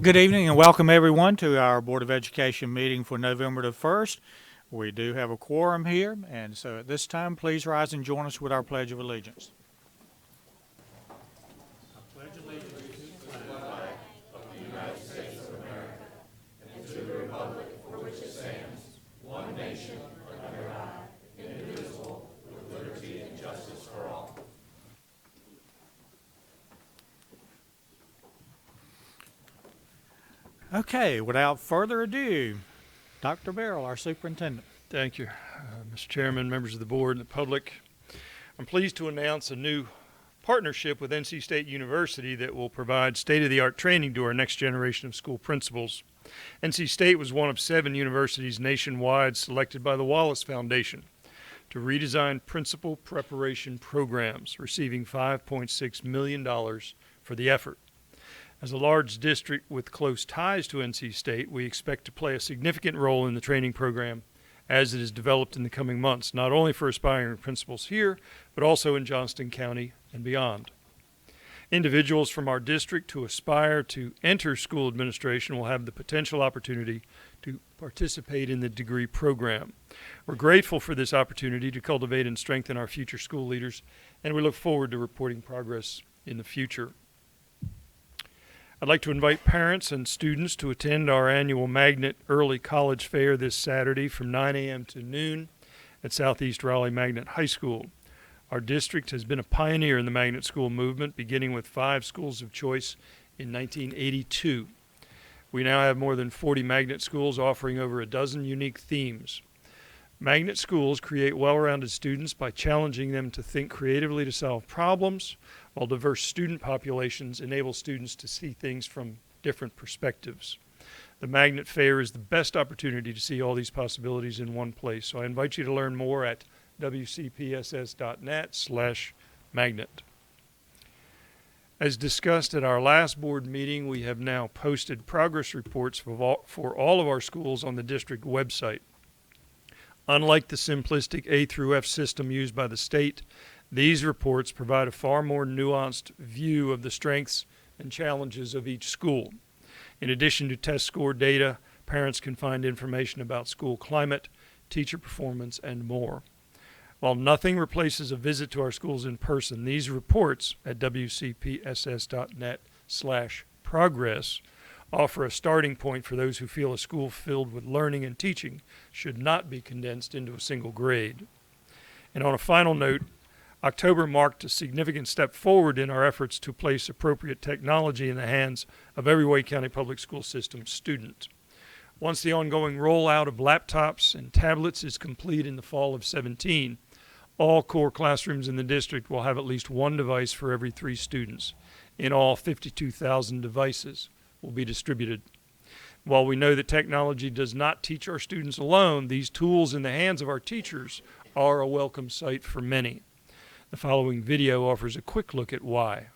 Good evening and welcome everyone to our Board of Education meeting for November the 1st. We do have a quorum here, and so at this time, please rise and join us with our Pledge of Allegiance. I pledge allegiance to the flag of the United States of America and to the republic for which it stands, one nation, under God, indivisible, with liberty and justice for all. Okay, without further ado, Dr. Barrell, our superintendent. Thank you, Mr. Chairman, members of the board, and the public. I'm pleased to announce a new partnership with NC State University that will provide state-of-the-art training to our next generation of school principals. NC State was one of 7 universities nationwide selected by the Wallace Foundation to redesign principal preparation programs, receiving $5.6 million for the effort. As a large district with close ties to NC State, we expect to play a significant role in the training program as it is developed in the coming months, not only for aspiring principals here, but also in Johnston County and beyond. Individuals from our district who aspire to enter school administration will have the potential opportunity to participate in the degree program. We're grateful for this opportunity to cultivate and strengthen our future school leaders, and we look forward to reporting progress in the future. I'd like to invite parents and students to attend our annual Magnet Early College Fair this Saturday from 9 a.m. to noon at Southeast Raleigh Magnet High School. Our district has been a pioneer in the magnet school movement, beginning with 5 schools of choice in 1982. We now have more than 40 magnet schools offering over a dozen unique themes. Magnet schools create well-rounded students by challenging them to think creatively to solve problems, while diverse student populations enable students to see things from different perspectives. The Magnet Fair is the best opportunity to see all these possibilities in one place, so I invite you to learn more at wcpss.net/magnet. As discussed at our last board meeting, we have now posted progress reports for all of our schools on the district website. Unlike the simplistic A through F system used by the state, these reports provide a far more nuanced view of the strengths and challenges of each school. In addition to test score data, parents can find information about school climate, teacher performance, and more. While nothing replaces a visit to our schools in person, these reports at wcpss.net/progress offer a starting point for those who feel a school filled with learning and teaching should not be condensed into a single grade. And on a final note, October marked a significant step forward in our efforts to place appropriate technology in the hands of every Wake County Public School System student. Once the ongoing rollout of laptops and tablets is complete in the fall of 2017, all core classrooms in the district will have at least one device for every 3 students. In all, 52,000 devices will be distributed. While we know that technology does not teach our students alone, these tools in the hands of our teachers are a welcome sight for many. The following video offers a quick look at why.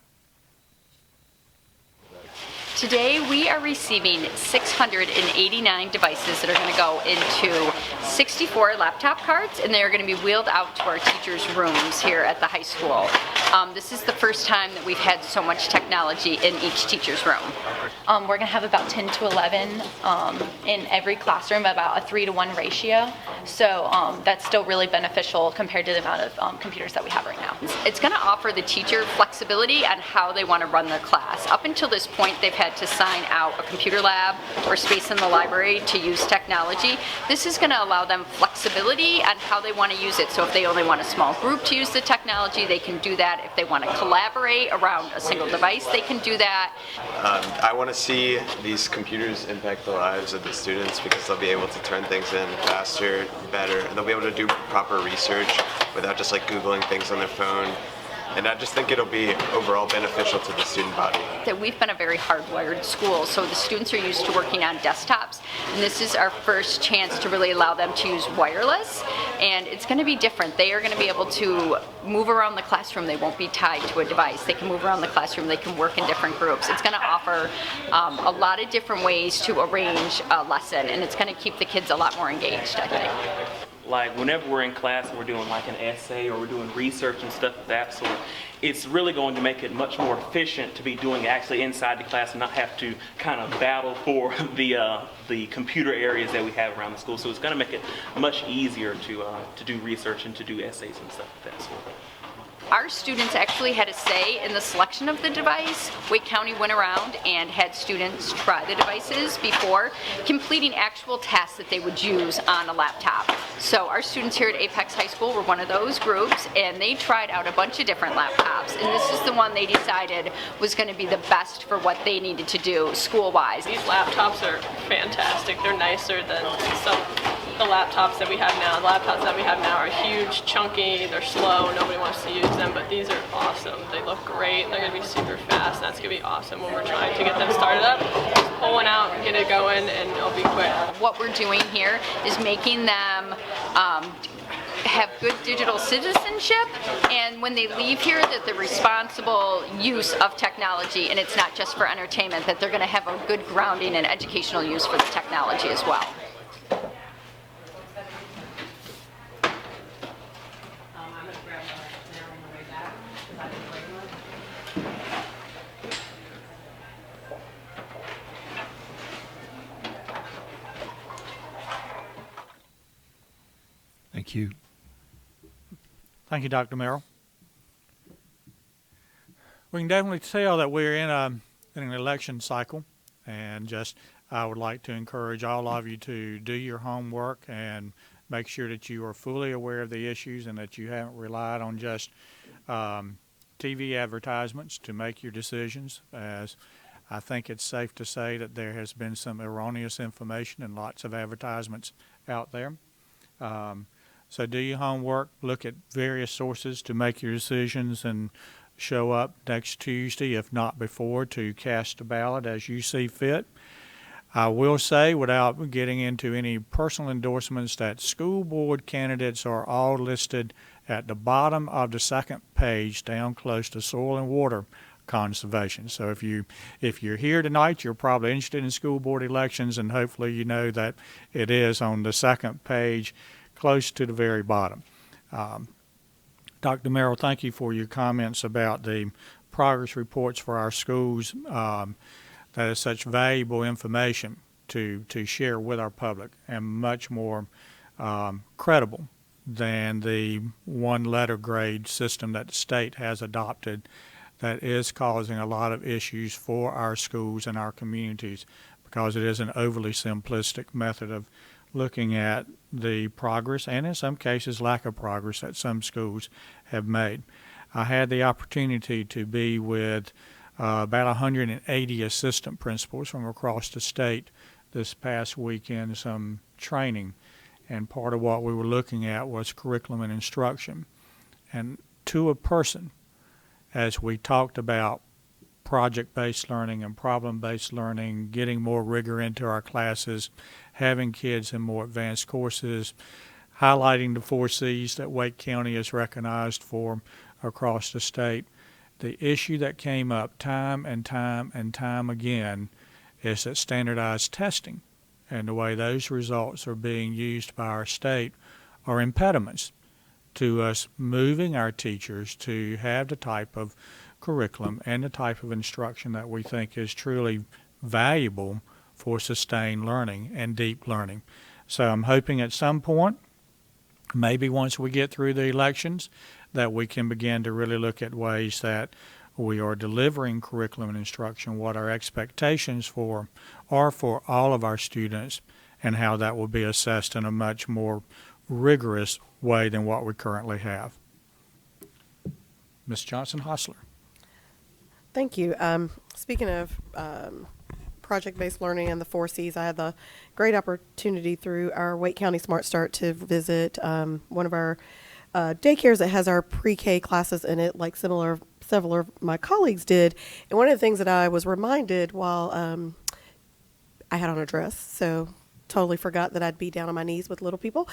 Today we are receiving 689 devices that are going to go into 64 laptop carts, and they are going to be wheeled out to our teachers' rooms here at the high school. This is the first time that we've had so much technology in each teacher's room. We're going to have about 10 to 11 in every classroom, about a 3-to-1 ratio. So that's still really beneficial compared to the amount of computers that we have right now. It's going to offer the teacher flexibility on how they want to run their class. Up until this point, they've had to sign out a computer lab or space in the library to use technology. This is going to allow them flexibility on how they want to use it. So if they only want a small group to use the technology, they can do that. If they want to collaborate around a single device, they can do that. I want to see these computers impact the lives of the students because they'll be able to turn things in faster, better, and they'll be able to do proper research without just like Googling things on their phone. And I just think it'll be overall beneficial to the student body. That we've been a very hardwired school, so the students are used to working on desktops, and this is our first chance to really allow them to use wireless, and it's going to be different. They are going to be able to move around the classroom. They won't be tied to a device. They can move around the classroom. They can work in different groups. It's going to offer a lot of different ways to arrange a lesson, and it's going to keep the kids a lot more engaged, I think. like whenever we're in class and we're doing like an essay or we're doing research and stuff of that sort, it's really going to make it much more efficient to be doing it actually inside the class and not have to kind of battle for the computer areas that we have around the school. So it's going to make it much easier to do research and to do essays and stuff of that sort. Our students actually had a say in the selection of the device. Wake County went around and had students try the devices before completing actual tasks that they would use on a laptop. So our students here at Apex High School were one of those groups, and they tried out a bunch of different laptops, and this is the one they decided was going to be the best for what they needed to do school-wise. These laptops are fantastic. They're nicer than some of the laptops that we have now. The laptops that we have now are huge, chunky, they're slow, nobody wants to use them, but these are awesome. They look great, they're going to be super fast, and that's going to be awesome when we're trying to get them started up. Just pull one out, get it going, and it'll be quick. What we're doing here is making them have good digital citizenship, and when they leave here that the responsible use of technology, and it's not just for entertainment, that they're going to have a good grounding and educational use for the technology as well. Thank you. Thank you, Dr. Merrill. We can definitely tell that we're in an election cycle, and I would like to encourage all of you to do your homework and make sure that you are fully aware of the issues and that you haven't relied on just TV advertisements to make your decisions, as I think it's safe to say that there has been some erroneous information and lots of advertisements out there. So do your homework, look at various sources to make your decisions, and show up next Tuesday, if not before, to cast a ballot as you see fit. I will say, without getting into any personal endorsements, that school board candidates are all listed at the bottom of the second page, down close to soil and water conservation. So if you're here tonight, you're probably interested in school board elections, and hopefully you know that it is on the second page, close to the very bottom. Dr. Merrill, thank you for your comments about the progress reports for our schools. That is such valuable information to share with our public, and much more credible than the one letter grade system that the state has adopted, that is causing a lot of issues for our schools and our communities, because it is an overly simplistic method of looking at the progress, and in some cases lack of progress, that some schools have made. I had the opportunity to be with about 180 assistant principals from across the state this past weekend, some training, and part of what we were looking at was curriculum and instruction. And to a person, as we talked about project-based learning and problem-based learning, getting more rigor into our classes, having kids in more advanced courses, highlighting the 4 C's that Wake County is recognized for across the state. The issue that came up time and time and time again is that standardized testing and the way those results are being used by our state are impediments to us moving our teachers to have the type of curriculum and the type of instruction that we think is truly valuable for sustained learning and deep learning. So I'm hoping at some point, maybe once we get through the elections, that we can begin to really look at ways that we are delivering curriculum and instruction, what our expectations are for all of our students, and how that will be assessed in a much more rigorous way than what we currently have. Ms. Johnson-Hostler. Thank you. Speaking of project-based learning and the 4 C's, I had the great opportunity through our Wake County Smart Start to visit one of our daycares that has our pre-K classes in it, like several of my colleagues did. And one of the things that I was reminded while I had on a dress, so totally forgot that I'd be down on my knees with little people.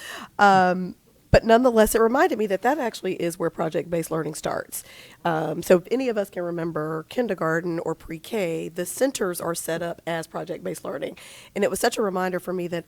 But nonetheless, it reminded me that actually is where project-based learning starts. So if any of us can remember kindergarten or pre-K, the centers are set up as project-based learning. And it was such a reminder for me that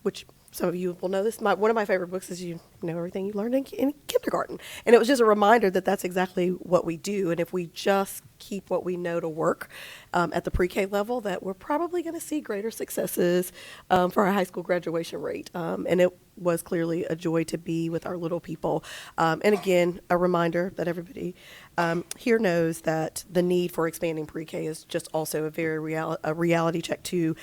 which some of you will know this. One of my favorite books is You Know Everything You Learned in Kindergarten. And it was just a reminder that that's exactly what we do. And if we just keep what we know to work at the pre-K level, that we're probably going to see greater successes for our high school graduation rate. And it was clearly a joy to be with our little people. And again, a reminder that everybody here knows that the need for expanding pre-K is just also a reality check too.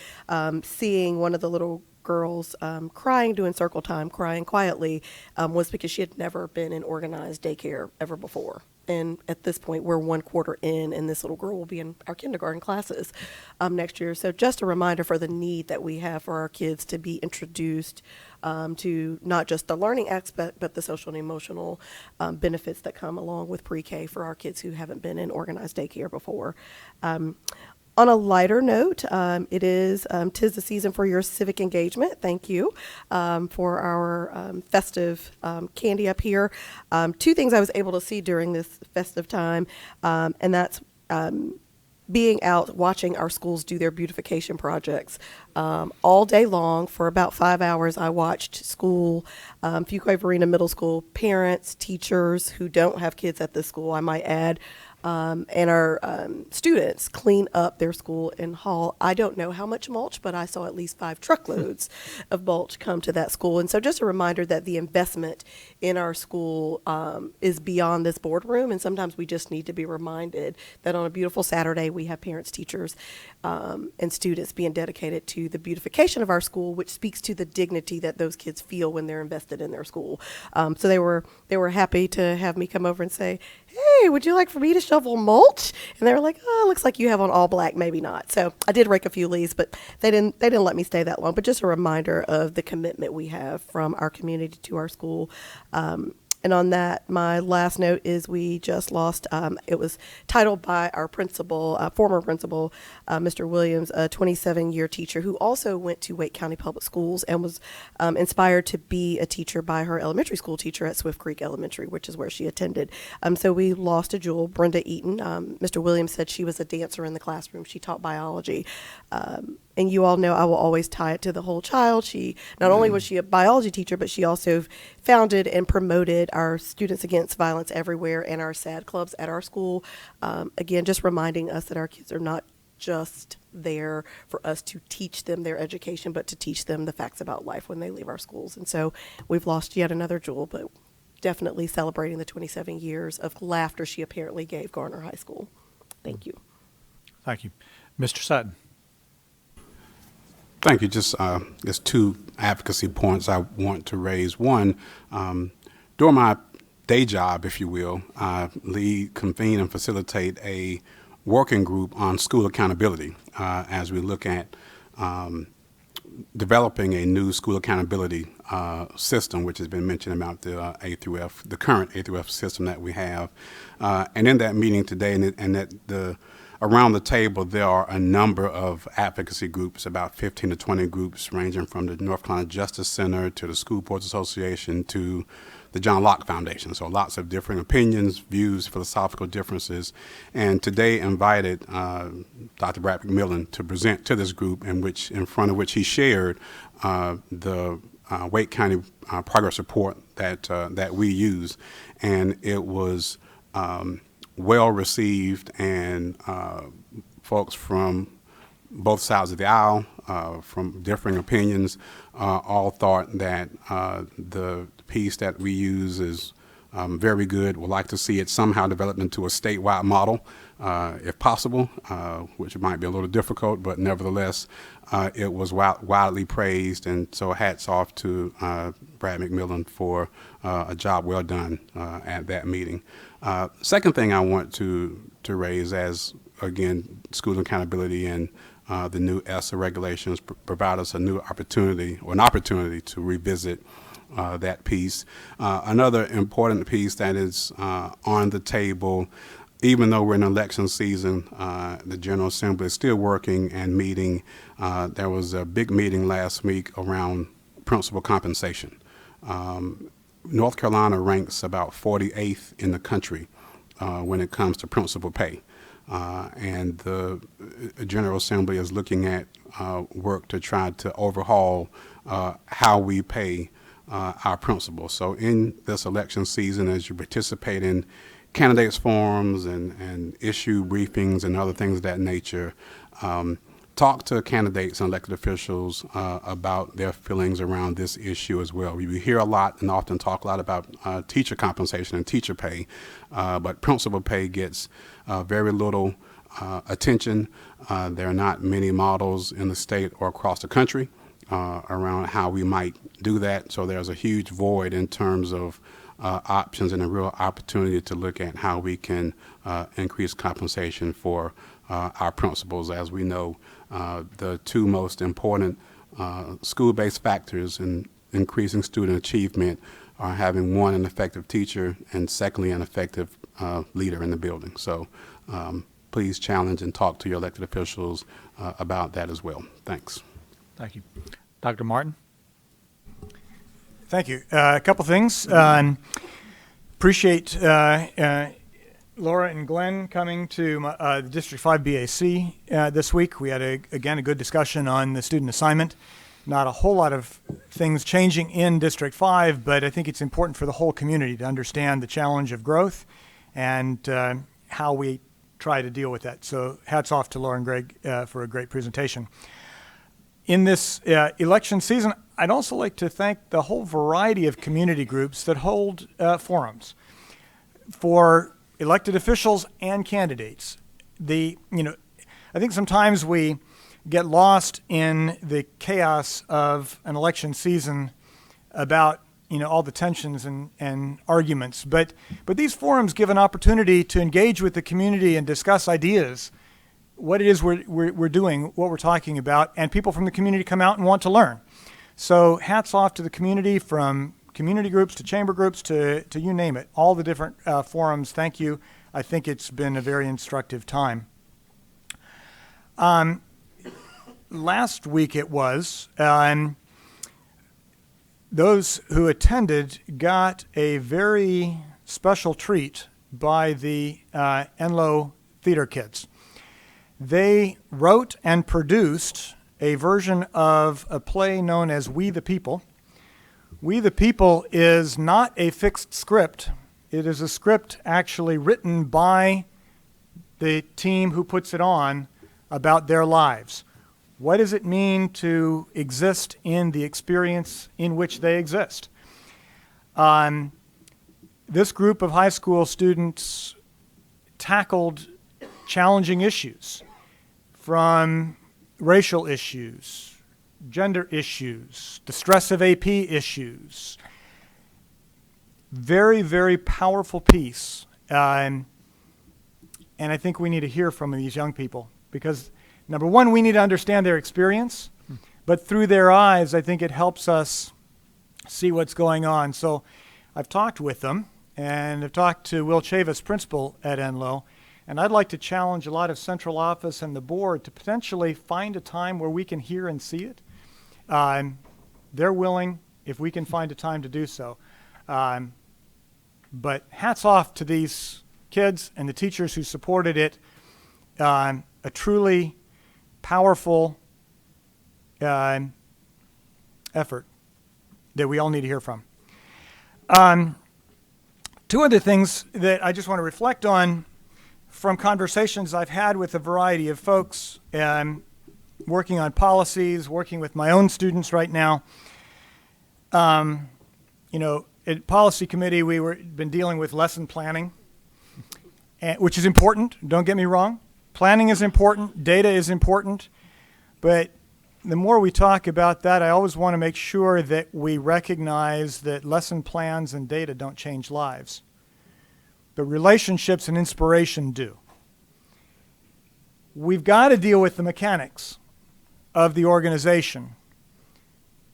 Seeing one of the little girls crying during circle time, crying quietly, was because she had never been in organized daycare ever before. And at this point, we're 1 quarter in, and this little girl will be in our kindergarten classes next year. So just a reminder for the need that we have for our kids to be introduced to not just the learning aspect, but the social and emotional benefits that come along with pre-K for our kids who haven't been in organized daycare before. On a lighter note, it is 'tis the season for your civic engagement. Thank you for our festive candy up here. 2 things I was able to see during this festive time, and that's being out watching our schools do their beautification projects. All day long for about 5 hours, I watched Fuquay-Varina Middle School parents, teachers who don't have kids at this school, I might add, and our students clean up their school and haul. I don't know how much mulch, but I saw at least 5 truckloads of mulch come to that school. And so just a reminder that the investment in our school is beyond this boardroom, and sometimes we just need to be reminded that on a beautiful Saturday we have parents, teachers, and students being dedicated to the beautification of our school, which speaks to the dignity that those kids feel when they're invested in their school. So they were happy to have me come over and say, "Hey, would you like for me to shovel mulch?" And they were like, "Oh, looks like you have on all black, maybe not." So I did rake a few leaves, but they didn't let me stay that long. But just a reminder of the commitment we have from our community to our school. And on that, my last note is we just lost, it was titled by our principal, former principal, Mr. Williams, a 27-year teacher who also went to Wake County Public Schools and was inspired to be a teacher by her elementary school teacher at Swift Creek Elementary, which is where she attended. So we lost a jewel, Brenda Eaton. Mr. Williams said she was a dancer in the classroom. She taught biology. And you all know I will always tie it to the whole child. She not only was she a biology teacher, but she also founded and promoted our Students Against Violence Everywhere and our SAD clubs at our school. Again, just reminding us that our kids are not just there for us to teach them their education, but to teach them the facts about life when they leave our schools. And so we've lost yet another jewel, but definitely celebrating the 27 years of laughter she apparently gave Garner High School. Thank you. Thank you. Mr. Sutton. Thank you. Just 2 advocacy points I want to raise. One, during my day job, if you will, I lead, convene, and facilitate a working group on school accountability as we look at developing a new school accountability system, which has been mentioned about the A through F, the current A through F system that we have. And in that meeting today, around the table, there are a number of advocacy groups, about 15 to 20 groups, ranging from the North Carolina Justice Center to the School Boards Association to the John Locke Foundation. So lots of different opinions, views, philosophical differences. And today invited Dr. Brad McMillan to present to this group, in front of which he shared the Wake County progress report that we use. And it was well received, and folks from both sides of the aisle, from differing opinions, all thought that the piece that we use is very good. Would like to see it somehow developed into a statewide model, if possible, which might be a little difficult, but nevertheless, it was widely praised, and so hats off to Brad McMillan for a job well done at that meeting. Second thing I want to raise, as again, school accountability and the new ESSA regulations provide us a new opportunity, or an opportunity to revisit that piece. Another important piece that is on the table, even though we're in election season, the General Assembly is still working and meeting. There was a big meeting last week around principal compensation. North Carolina ranks about 48th in the country when it comes to principal pay. and the General Assembly is looking at work to try to overhaul how we pay our principals. So in this election season, as you participate in candidates forums and issue briefings and other things of that nature, talk to candidates and elected officials about their feelings around this issue as well. We hear a lot and often talk a lot about teacher compensation and teacher pay, but principal pay gets very little attention. There are not many models in the state or across the country around how we might do that, so there's a huge void in terms of options and a real opportunity to look at how we can increase compensation for our principals. As we know, the two most important school-based factors in increasing student achievement are having, one, an effective teacher, and secondly, an effective leader in the building. So please challenge and talk to your elected officials about that as well. Thanks. Thank you. Dr. Martin? Thank you. A couple things. Appreciate Laura and Glenn coming to the District 5 BAC this week. We had, again, a good discussion on the student assignment. Not a whole lot of things changing in District 5, but I think it's important for the whole community to understand the challenge of growth and how we try to deal with that. So hats off to Laura and Greg for a great presentation. In this election season, I'd also like to thank the whole variety of community groups that hold forums for elected officials and candidates. I think sometimes we get lost in the chaos of an election season about all the tensions and arguments, but these forums give an opportunity to engage with the community and discuss ideas, what it is we're doing, what we're talking about, and people from the community come out and want to learn. So hats off to the community, from community groups to chamber groups to you name it, all the different forums. Thank you. I think it's been a very instructive time. Last week it was, those who attended got a very special treat by the Enloe Theater Kids. They wrote and produced a version of a play known as We the People. We the People is not a fixed script. It is a script actually written by the team who puts it on about their lives. What does it mean to exist in the experience in which they exist? This group of high school students tackled challenging issues, from racial issues, gender issues, the stress of AP issues. Very, very powerful piece. And I think we need to hear from these young people because, number one, we need to understand their experience, but through their eyes, I think it helps us see what's going on. So I've talked with them, and I've talked to Will Chavis, principal at Enloe, and I'd like to challenge a lot of central office and the board to potentially find a time where we can hear and see it. They're willing if we can find a time to do so. But hats off to these kids and the teachers who supported it. A truly powerful effort that we all need to hear from. Two other things that I just want to reflect on from conversations I've had with a variety of folks, working on policies, working with my own students right now. At policy committee, been dealing with lesson planning, which is important. Don't get me wrong. Planning is important. Data is important. But the more we talk about that, I always want to make sure that we recognize that lesson plans and data don't change lives. But relationships and inspiration do. We've got to deal with the mechanics of the organization.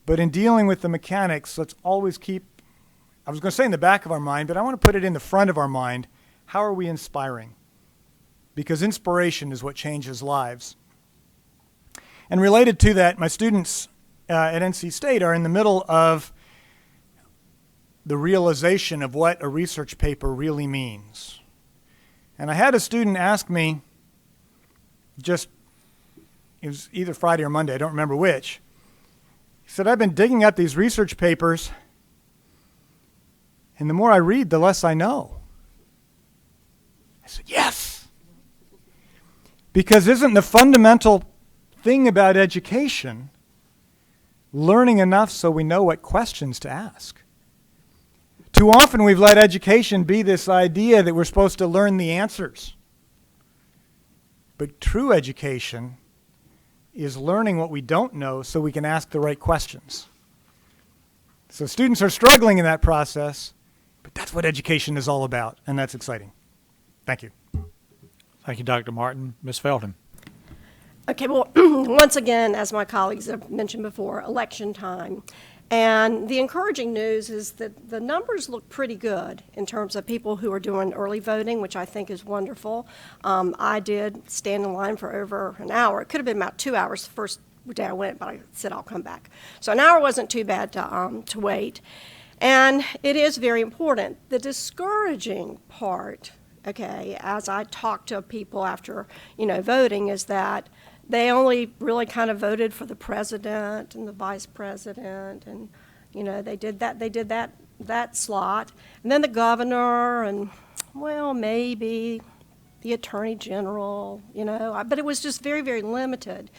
But in dealing with the mechanics, let's always keep, I was going to say in the back of our mind, but I want to put it in the front of our mind. How are we inspiring? Because inspiration is what changes lives. And related to that, my students at NC State are in the middle of the realization of what a research paper really means. And I had a student ask me, it was either Friday or Monday, I don't remember which. He said, I've been digging up these research papers, and the more I read, the less I know. I said, yes! Because isn't the fundamental thing about education learning enough so we know what questions to ask? Too often we've let education be this idea that we're supposed to learn the answers. But true education is learning what we don't know so we can ask the right questions. So students are struggling in that process, but that's what education is all about, and that's exciting. Thank you. Thank you, Dr. Martin. Ms. Felton. Okay, well, once again, as my colleagues have mentioned before, election time. And the encouraging news is that the numbers look pretty good in terms of people who are doing early voting, which I think is wonderful. I did stand in line for over an hour. It could have been about 2 hours the first day I went, but I said I'll come back. So an hour wasn't too bad to wait. And it is very important. The discouraging part, okay, as I talk to people after, voting, is that they only really kind of voted for the president and the vice president, and they did that slot, and then the governor, and well, maybe the attorney general, but it was just very, very limited.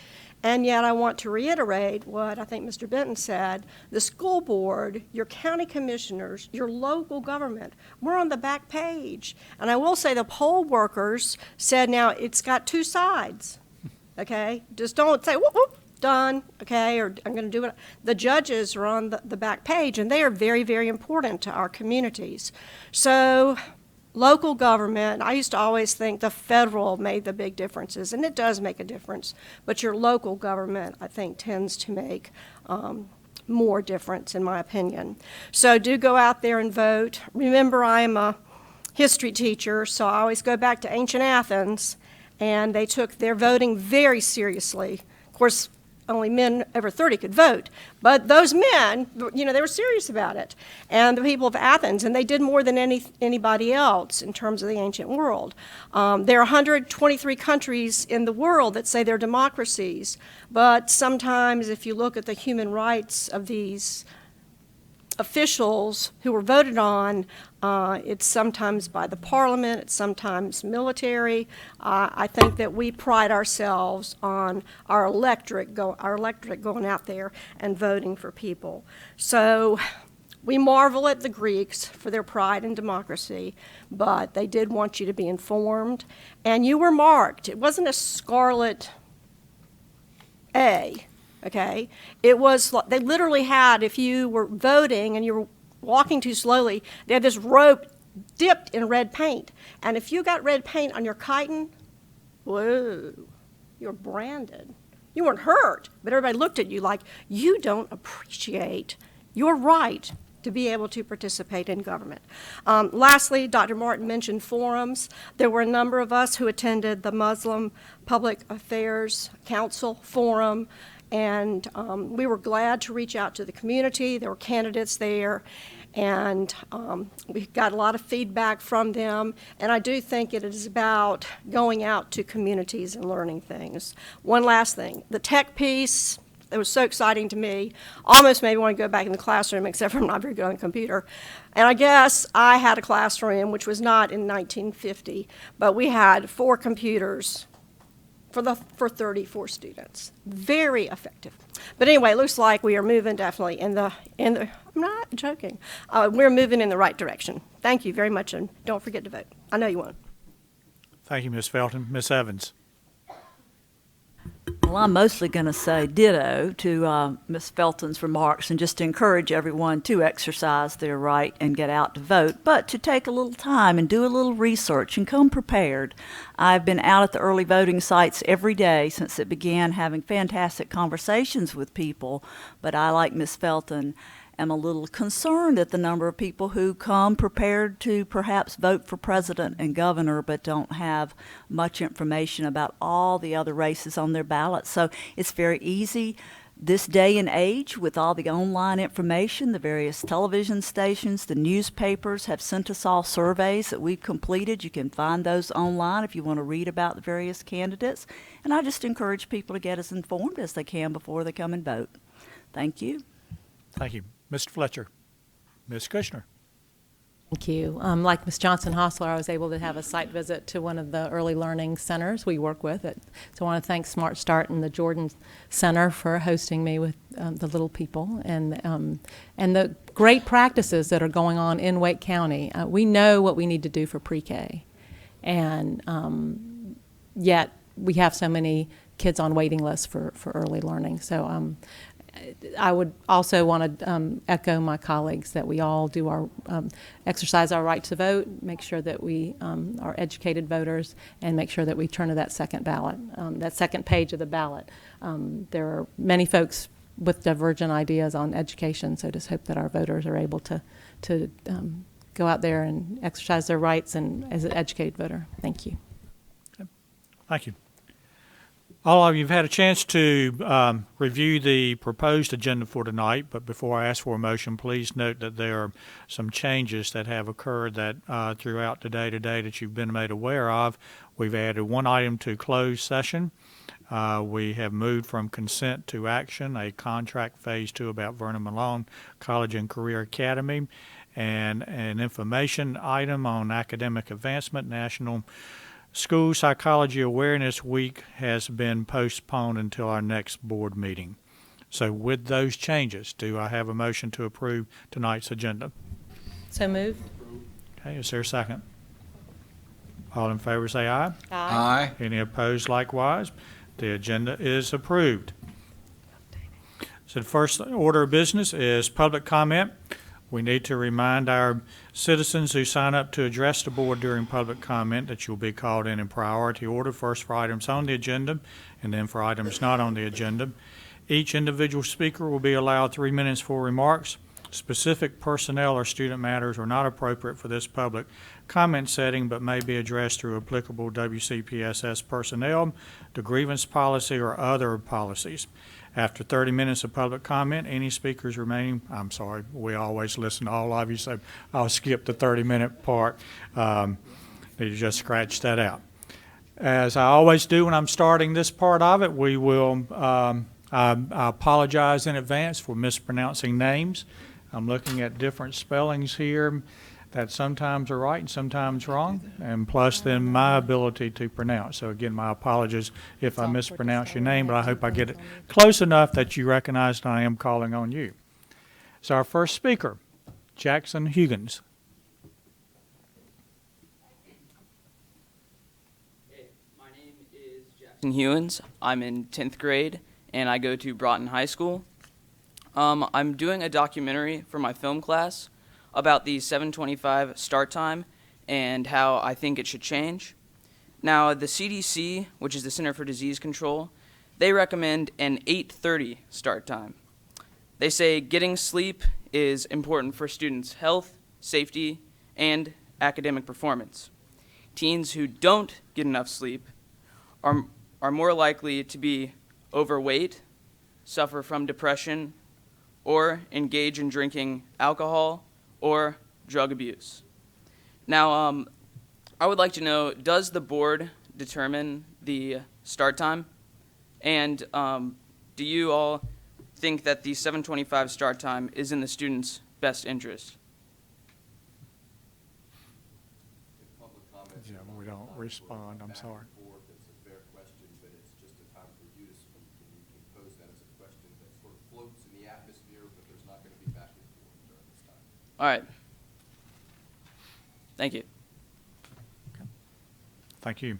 And yet I want to reiterate what I think Mr. Benton said. The school board, your county commissioners, your local government, we're on the back page. And I will say the poll workers said, now it's got two sides. Okay, just don't say, whoop, whoop, done, okay, or I'm going to do it. The judges are on the back page, and they are very, very important to our communities. So local government, I used to always think the federal made the big differences, and it does make a difference, but your local government, I think, tends to make more difference, in my opinion. So do go out there and vote. Remember, I am a history teacher, so I always go back to ancient Athens, and they took their voting very seriously. Of course, only men over 30 could vote, but those men, they were serious about it. And the people of Athens, and they did more than anybody else in terms of the ancient world. There are 123 countries in the world that say they're democracies, but sometimes if you look at the human rights of these officials who were voted on, it's sometimes by the parliament, it's sometimes military. I think that we pride ourselves on our electorate going out there and voting for people. So we marvel at the Greeks for their pride in democracy, but they did want you to be informed, and you were marked. It wasn't a scarlet A. Okay, it was, they literally had, if you were voting and you were walking too slowly, they had this rope dipped in red paint. And if you got red paint on your chitin, whoa, you're branded. You weren't hurt, but everybody looked at you like, you don't appreciate your right to be able to participate in government. Lastly, Dr. Martin mentioned forums. There were a number of us who attended the Muslim Public Affairs Council forum, and we were glad to reach out to the community. There were candidates there, and we got a lot of feedback from them. And I do think it is about going out to communities and learning things. One last thing, the tech piece, it was so exciting to me, almost made me want to go back in the classroom, except for I'm not very good on the computer. And I guess I had a classroom, which was not in 1950, but we had 4 computers for 34 students. Very effective. But anyway, it looks like we are moving definitely in the I'm not joking. We're moving in the right direction. Thank you very much, and don't forget to vote. I know you won't. Thank you, Ms. Felton. Ms. Evans. Well, I'm mostly going to say ditto to Ms. Felton's remarks and just to encourage everyone to exercise their right and get out to vote, but to take a little time and do a little research and come prepared. I've been out at the early voting sites every day since it began, having fantastic conversations with people, but I, like Ms. Felton, am a little concerned at the number of people who come prepared to perhaps vote for president and governor but don't have much information about all the other races on their ballot. So it's very easy This day and age, with all the online information, the various television stations, the newspapers have sent us all surveys that we've completed. You can find those online if you want to read about the various candidates. And I just encourage people to get as informed as they can before they come and vote. Thank you. Thank you. Mr. Fletcher. Ms. Kushner. Thank you. Like Ms. Johnson-Hostler, I was able to have a site visit to one of the early learning centers we work with. So I want to thank Smart Start and the Jordan Center for hosting me with the little people and the great practices that are going on in Wake County. We know what we need to do for pre-K, and yet we have so many kids on waiting lists for early learning. So I would also want to echo my colleagues that we all do our exercise our right to vote, make sure that we are educated voters, and make sure that we turn to that second ballot, that second page of the ballot. There are many folks with divergent ideas on education, so just hope that our voters are able to go out there and exercise their rights and as an educated voter. Thank you. Thank you. All of you have had a chance to review the proposed agenda for tonight, but before I ask for a motion, please note that there are some changes that have occurred that throughout today that you've been made aware of. We've added one item to closed session. We have moved from consent to action, a contract phase 2 about Vernon Malone College and Career Academy, and an information item on academic advancement. National School Psychology Awareness Week has been postponed until our next board meeting. So with those changes, do I have a motion to approve tonight's agenda? So moved. Okay, is there a second? All in favor say aye. Aye. Any opposed likewise? The agenda is approved. So the first order of business is public comment. We need to remind our citizens who sign up to address the board during public comment that you'll be called in priority order, first for items on the agenda and then for items not on the agenda. Each individual speaker will be allowed 3 minutes for remarks. Specific personnel or student matters are not appropriate for this public comment setting but may be addressed through applicable WCPSS personnel, the grievance policy, or other policies. After 30 minutes of public comment, any speakers remaining, I'm sorry, we always listen to all of you, so I'll skip the 30-minute part. Need to just scratch that out. As I always do when I'm starting this part of it, we will, I apologize in advance for mispronouncing names. I'm looking at different spellings here that sometimes are right and sometimes wrong, and plus then my ability to pronounce. So again, my apologies if I mispronounce your name, but I hope I get it close enough that you recognize that I am calling on you. So our first speaker, Jackson Huggins. My name is Jackson Huggins. I'm in 10th grade, and I go to Broughton High School. I'm doing a documentary for my film class about the 7:25 start time and how I think it should change. Now, the CDC, which is the Center for Disease Control, they recommend an 8:30 start time. They say getting sleep is important for students' health, safety, and academic performance. Teens who don't get enough sleep are more likely to be overweight, suffer from depression, or engage in drinking alcohol or drug abuse. Now, I would like to know, does the board determine the start time? And do you all think that the 7:25 start time is in the students' best interest? Yeah, we don't respond, I'm sorry. It's a fair question, but it's just a time for you to speak, and you can pose that as a question that sort of floats in the atmosphere, but there's not going to be back and forth during this time. All right. Thank you. Thank you.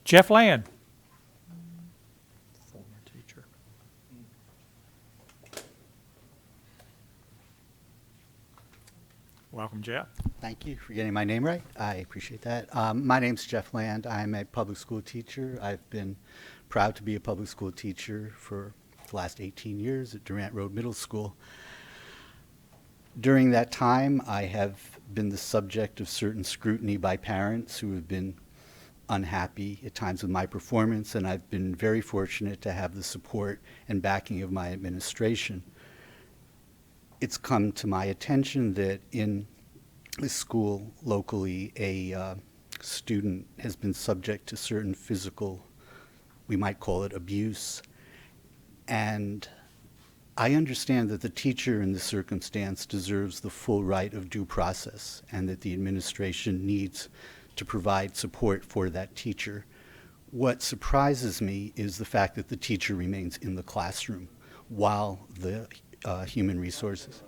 Jeff Land. Former teacher. Welcome, Jeff. Thank you for getting my name right. I appreciate that. My name's Jeff Land. I'm a public school teacher. I've been proud to be a public school teacher for the last 18 years at Durant Road Middle School. During that time, I have been the subject of certain scrutiny by parents who have been unhappy at times with my performance, and I've been very fortunate to have the support and backing of my administration. It's come to my attention that in a school locally, a student has been subject to certain physical, we might call it abuse, and I understand that the teacher in this circumstance deserves the full right of due process and that the administration needs to provide support for that teacher. What surprises me is the fact that the teacher remains in the classroom while the human resources.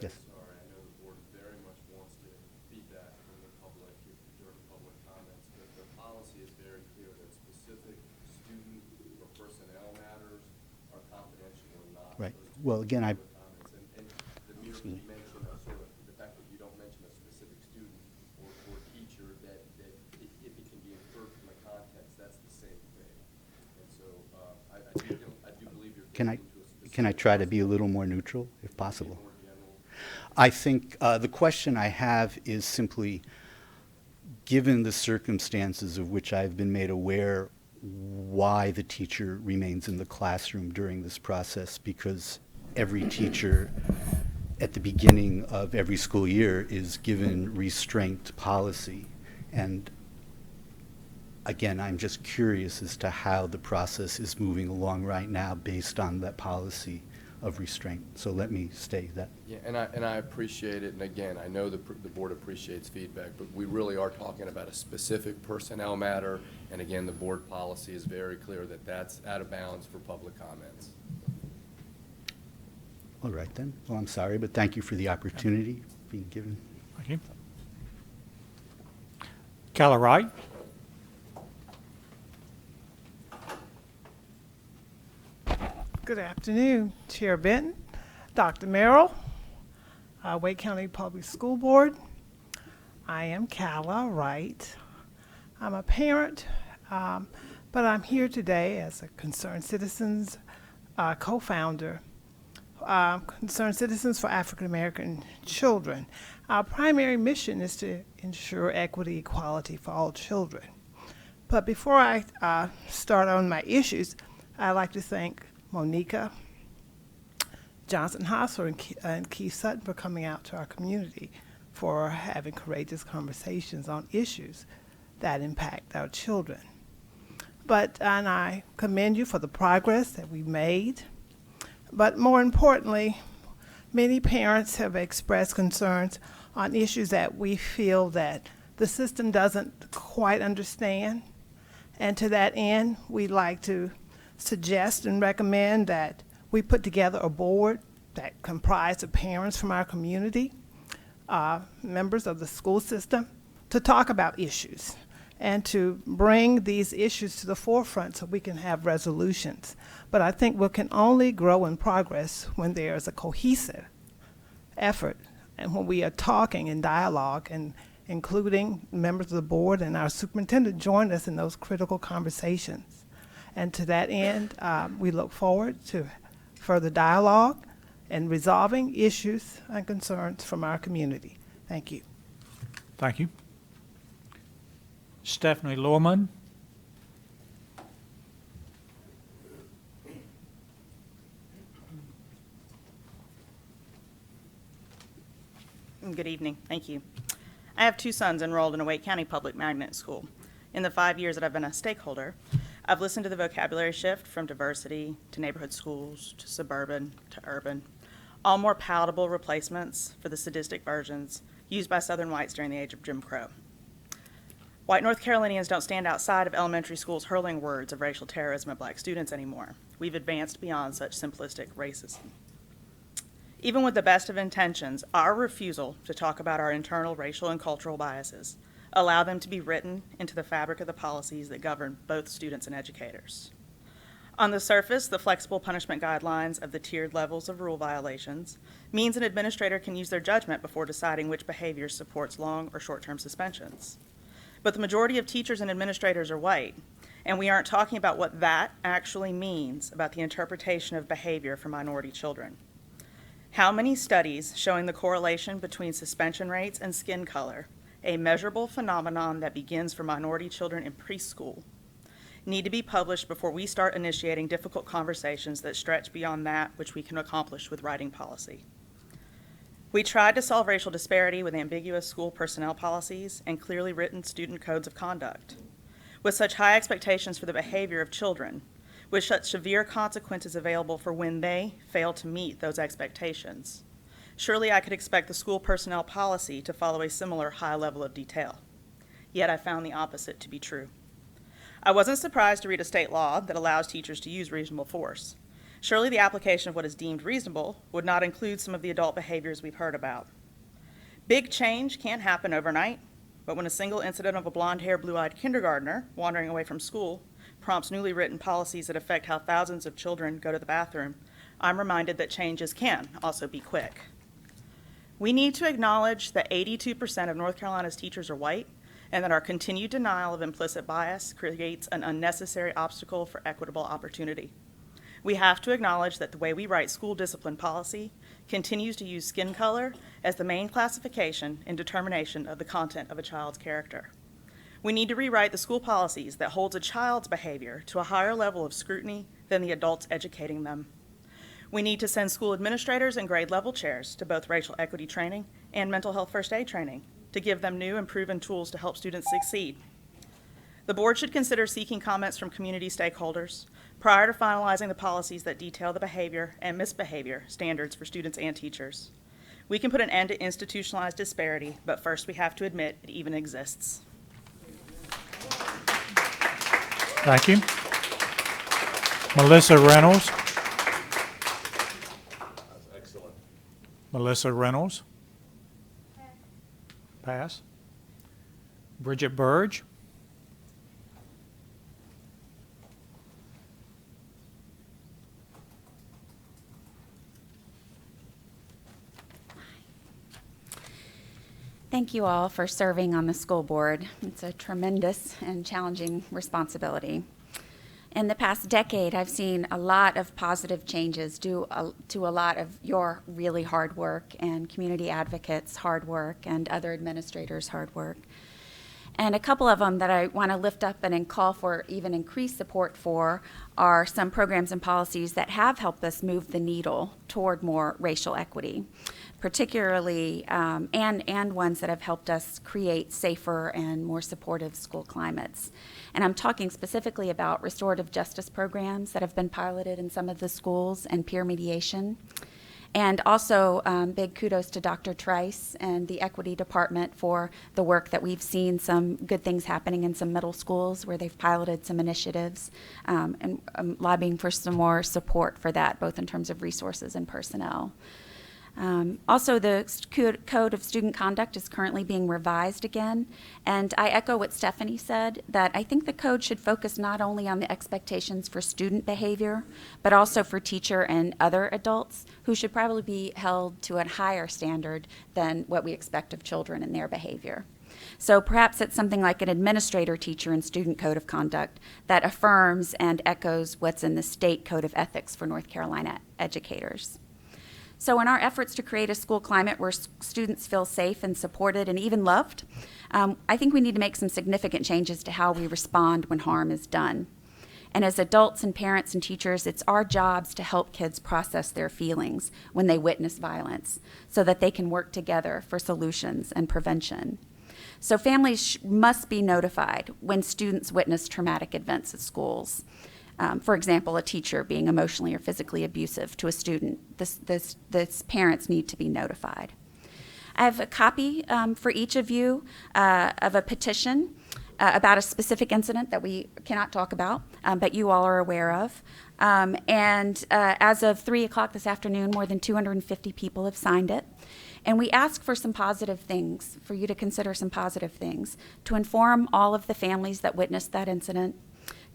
Yes. Sorry, I know the board very much wants to feedback from the public during public comments, but the policy is very clear that specific student or personnel matters are confidential or not. Right. Well, again, I. Comments. And the mere mention of sort of the fact that you don't mention a specific student or teacher, that if it can be inferred from the context, that's the same thing. And so I do believe you're getting into a specific. Can I try to be a little more neutral, if possible? I think the question I have is simply, given the circumstances of which I've been made aware, why the teacher remains in the classroom during this process, because every teacher at the beginning of every school year is given restraint policy. And again, I'm just curious as to how the process is moving along right now based on that policy of restraint. So let me state that. Yeah, and I appreciate it, and again, I know the board appreciates feedback, but we really are talking about a specific personnel matter, and again, the board policy is very clear that that's out of bounds for public comments. All right then. Well, I'm sorry, but thank you for the opportunity being given. Thank you. Calla Wright. Good afternoon, Chair Benton, Dr. Merrill, Wake County Public School Board. I am Calla Wright. I'm a parent, but I'm here today as a Concerned Citizens co-founder, Concerned Citizens for African American Children. Our primary mission is to ensure equity, equality for all children. But before I start on my issues, I'd like to thank Monica Johnson-Hosler and Keith Sutton for coming out to our community, for having courageous conversations on issues that impact our children. And I commend you for the progress that we made. But more importantly, many parents have expressed concerns on issues that we feel that the system doesn't quite understand. And to that end, we'd like to suggest and recommend that we put together a board that comprised of parents from our community, members of the school system, to talk about issues and to bring these issues to the forefront so we can have resolutions. But I think we can only grow in progress when there's a cohesive effort and when we are talking in dialogue, and including members of the board and our superintendent joined us in those critical conversations. And to that end, we look forward to further dialogue and resolving issues and concerns from our community. Thank you. Thank you. Stephanie Lorman. Good evening. Thank you. I have two sons enrolled in a Wake County Public Magnet School. In the 5 years that I've been a stakeholder, I've listened to the vocabulary shift from diversity to neighborhood schools to suburban to urban, all more palatable replacements for the sadistic versions used by Southern whites during the age of Jim Crow. White North Carolinians don't stand outside of elementary schools hurling words of racial terrorism at black students anymore. We've advanced beyond such simplistic racism. Even with the best of intentions, our refusal to talk about our internal racial and cultural biases allow them to be written into the fabric of the policies that govern both students and educators. On the surface, the flexible punishment guidelines of the tiered levels of rule violations means an administrator can use their judgment before deciding which behavior supports long or short-term suspensions. But the majority of teachers and administrators are white, and we aren't talking about what that actually means about the interpretation of behavior for minority children. How many studies showing the correlation between suspension rates and skin color a measurable phenomenon that begins for minority children in preschool, need to be published before we start initiating difficult conversations that stretch beyond that which we can accomplish with writing policy. We tried to solve racial disparity with ambiguous school personnel policies and clearly written student codes of conduct. With such high expectations for the behavior of children, with such severe consequences available for when they fail to meet those expectations, surely I could expect the school personnel policy to follow a similar high level of detail. Yet I found the opposite to be true. I wasn't surprised to read a state law that allows teachers to use reasonable force. Surely the application of what is deemed reasonable would not include some of the adult behaviors we've heard about. Big change can't happen overnight, but when a single incident of a blonde-haired, blue-eyed kindergartner wandering away from school prompts newly written policies that affect how thousands of children go to the bathroom, I'm reminded that changes can also be quick. We need to acknowledge that 82% of North Carolina's teachers are white, and that our continued denial of implicit bias creates an unnecessary obstacle for equitable opportunity. We have to acknowledge that the way we write school discipline policy continues to use skin color as the main classification and determination of the content of a child's character. We need to rewrite the school policies that holds a child's behavior to a higher level of scrutiny than the adults educating them. We need to send school administrators and grade level chairs to both racial equity training and mental health first aid training to give them new and proven tools to help students succeed. The board should consider seeking comments from community stakeholders prior to finalizing the policies that detail the behavior and misbehavior standards for students and teachers. We can put an end to institutionalized disparity, but first we have to admit it even exists. Thank you. Melissa Reynolds. That's excellent. Melissa Reynolds. Pass. Bridget Burge. Thank you all for serving on the school board. It's a tremendous and challenging responsibility. In the past decade, I've seen a lot of positive changes due to a lot of your really hard work and community advocates' hard work and other administrators' hard work. And a couple of them that I want to lift up and call for even increased support for are some programs and policies that have helped us move the needle toward more racial equity, particularly, and ones that have helped us create safer and more supportive school climates. And I'm talking specifically about restorative justice programs that have been piloted in some of the schools and peer mediation. And also, big kudos to Dr. Trice and the Equity Department for the work that we've seen some good things happening in some middle schools where they've piloted some initiatives, and I'm lobbying for some more support for that, both in terms of resources and personnel. Also, the Code of Student Conduct is currently being revised again, and I echo what Stephanie said, that I think the code should focus not only on the expectations for student behavior, but also for teacher and other adults who should probably be held to a higher standard than what we expect of children in their behavior. So perhaps it's something like an administrator, teacher, and student code of conduct that affirms and echoes what's in the state code of ethics for North Carolina educators. So in our efforts to create a school climate where students feel safe and supported and even loved, I think we need to make some significant changes to how we respond when harm is done. And as adults and parents and teachers, it's our jobs to help kids process their feelings when they witness violence so that they can work together for solutions and prevention. So families must be notified when students witness traumatic events at schools. For example, a teacher being emotionally or physically abusive to a student. This parents need to be notified. I have a copy for each of you of a petition about a specific incident that we cannot talk about, but you all are aware of. As of 3 o'clock this afternoon, more than 250 people have signed it. And we ask for some positive things, for you to consider some positive things, to inform all of the families that witnessed that incident,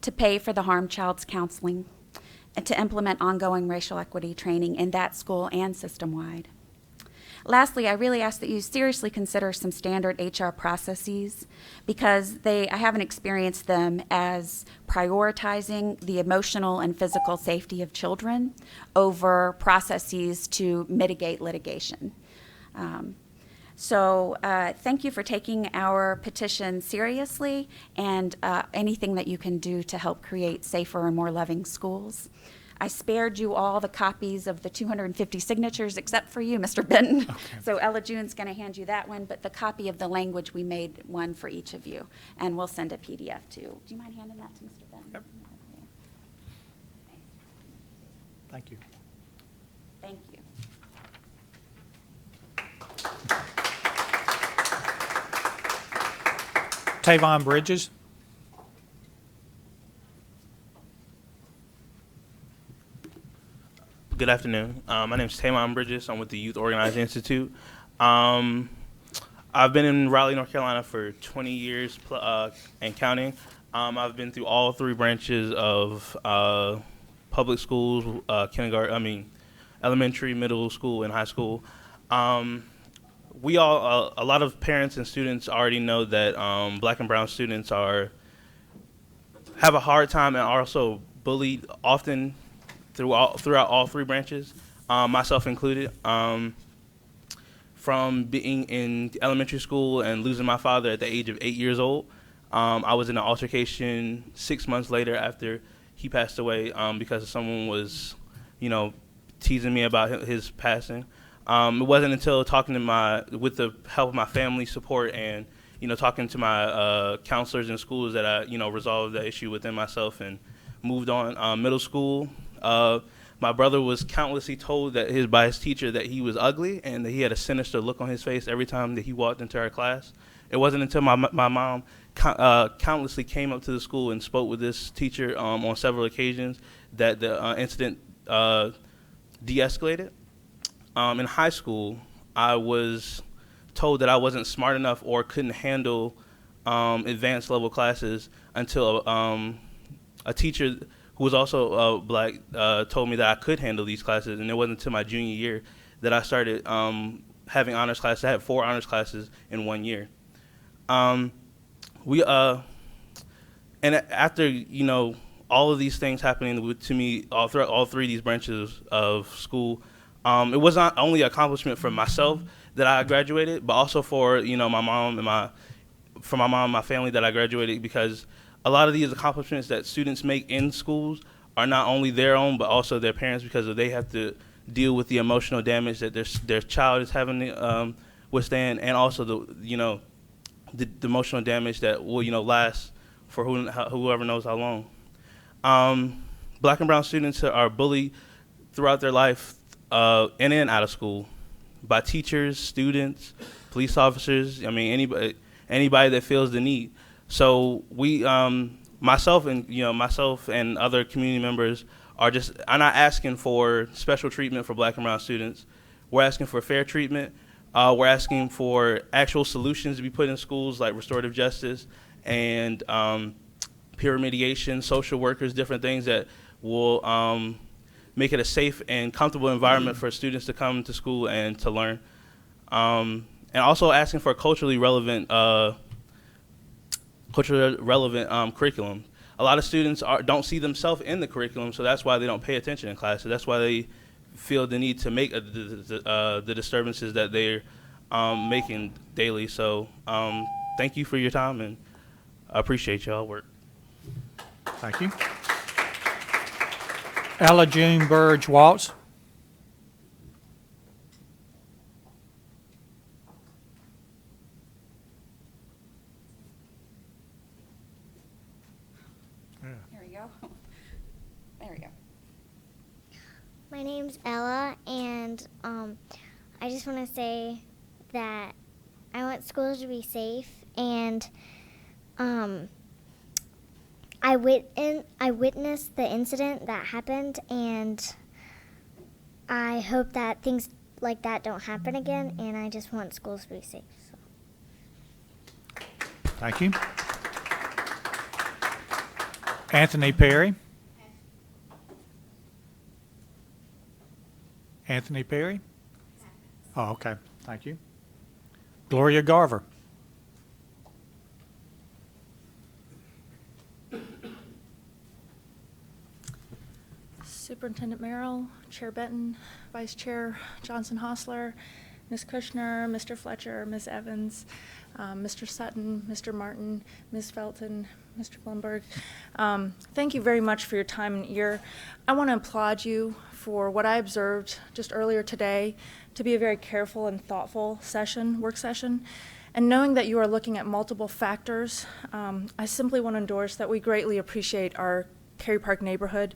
to pay for the harmed child's counseling, and to implement ongoing racial equity training in that school and system-wide. Lastly, I really ask that you seriously consider some standard HR processes because I haven't experienced them as prioritizing the emotional and physical safety of children over processes to mitigate litigation. So thank you for taking our petition seriously, and anything that you can do to help create safer and more loving schools. I spared you all the copies of the 250 signatures except for you, Mr. Benton. Okay. So Ella June's going to hand you that one, but the copy of the language, we made one for each of you, and we'll send a PDF too. Do you mind handing that to Mr. Benton? Yep. Thank you. Thank you. Tavon Bridges. Good afternoon. My name is Tavon Bridges. I'm with the Youth Organizing Institute. I've been in Raleigh, North Carolina for 20 years and counting. I've been through all three branches of public schools, elementary, middle school, and high school. We all, a lot of parents and students already know that Black and brown students have a hard time and are also bullied often throughout all three branches, myself included. From being in elementary school and losing my father at the age of 8 years old, I was in an altercation 6 months later after he passed away because someone was, teasing me about his passing. It wasn't until talking with the help of my family support and, talking to my counselors in schools that I, resolved the issue within myself and moved on. Middle school, my brother was countlessly told by his teacher that he was ugly and that he had a sinister look on his face every time that he walked into our class. It wasn't until my mom countlessly came up to the school and spoke with this teacher on several occasions that the incident de-escalated. In high school, I was told that I wasn't smart enough or couldn't handle advanced level classes until a teacher who was also Black told me that I could handle these classes, and it wasn't until my junior year that I started having honors classes. I had 4 honors classes in 1 year. And after all of these things happening to me throughout all three of these branches of school, it was not only an accomplishment for myself that I graduated, but also for my mom and my family that I graduated, because a lot of these accomplishments that students make in schools are not only their own but also their parents, because they have to deal with the emotional damage that their child is having to withstand, and also the emotional damage that will last for whoever knows how long. Black and brown students are bullied throughout their life in and out of school by teachers, students, police officers. Anybody that feels the need. So we, myself and other community members are not asking for special treatment for Black and brown students. We're asking for fair treatment. We're asking for actual solutions to be put in schools, like restorative justice and peer remediation, social workers, different things that will make it a safe and comfortable environment for students to come to school and to learn. And also asking for a culturally relevant curriculum. A lot of students don't see themselves in the curriculum, so that's why they don't pay attention in class. So that's why they feel the need to make the disturbances that they're making daily. So thank you for your time, and I appreciate y'all work. Thank you. Ella June Burge Waltz. Here we go. There we go. My name's Ella, and I just want to say that I want schools to be safe, and I witnessed the incident that happened, and I hope that things like that don't happen again, and I just want schools to be safe. So. Thank you. Anthony Perry. Anthony Perry? Oh, okay. Thank you. Gloria Garver. Superintendent Merrill, Chair Benton, Vice Chair Johnson-Hostler, Ms. Kushner, Mr. Fletcher, Ms. Evans, Mr. Sutton, Mr. Martin, Ms. Felton, Mr. Blumberg. Thank you very much for your time and ear. I want to applaud you for what I observed just earlier today to be a very careful and thoughtful work session. And knowing that you are looking at multiple factors, I simply want to endorse that we greatly appreciate our Cary Park neighborhood.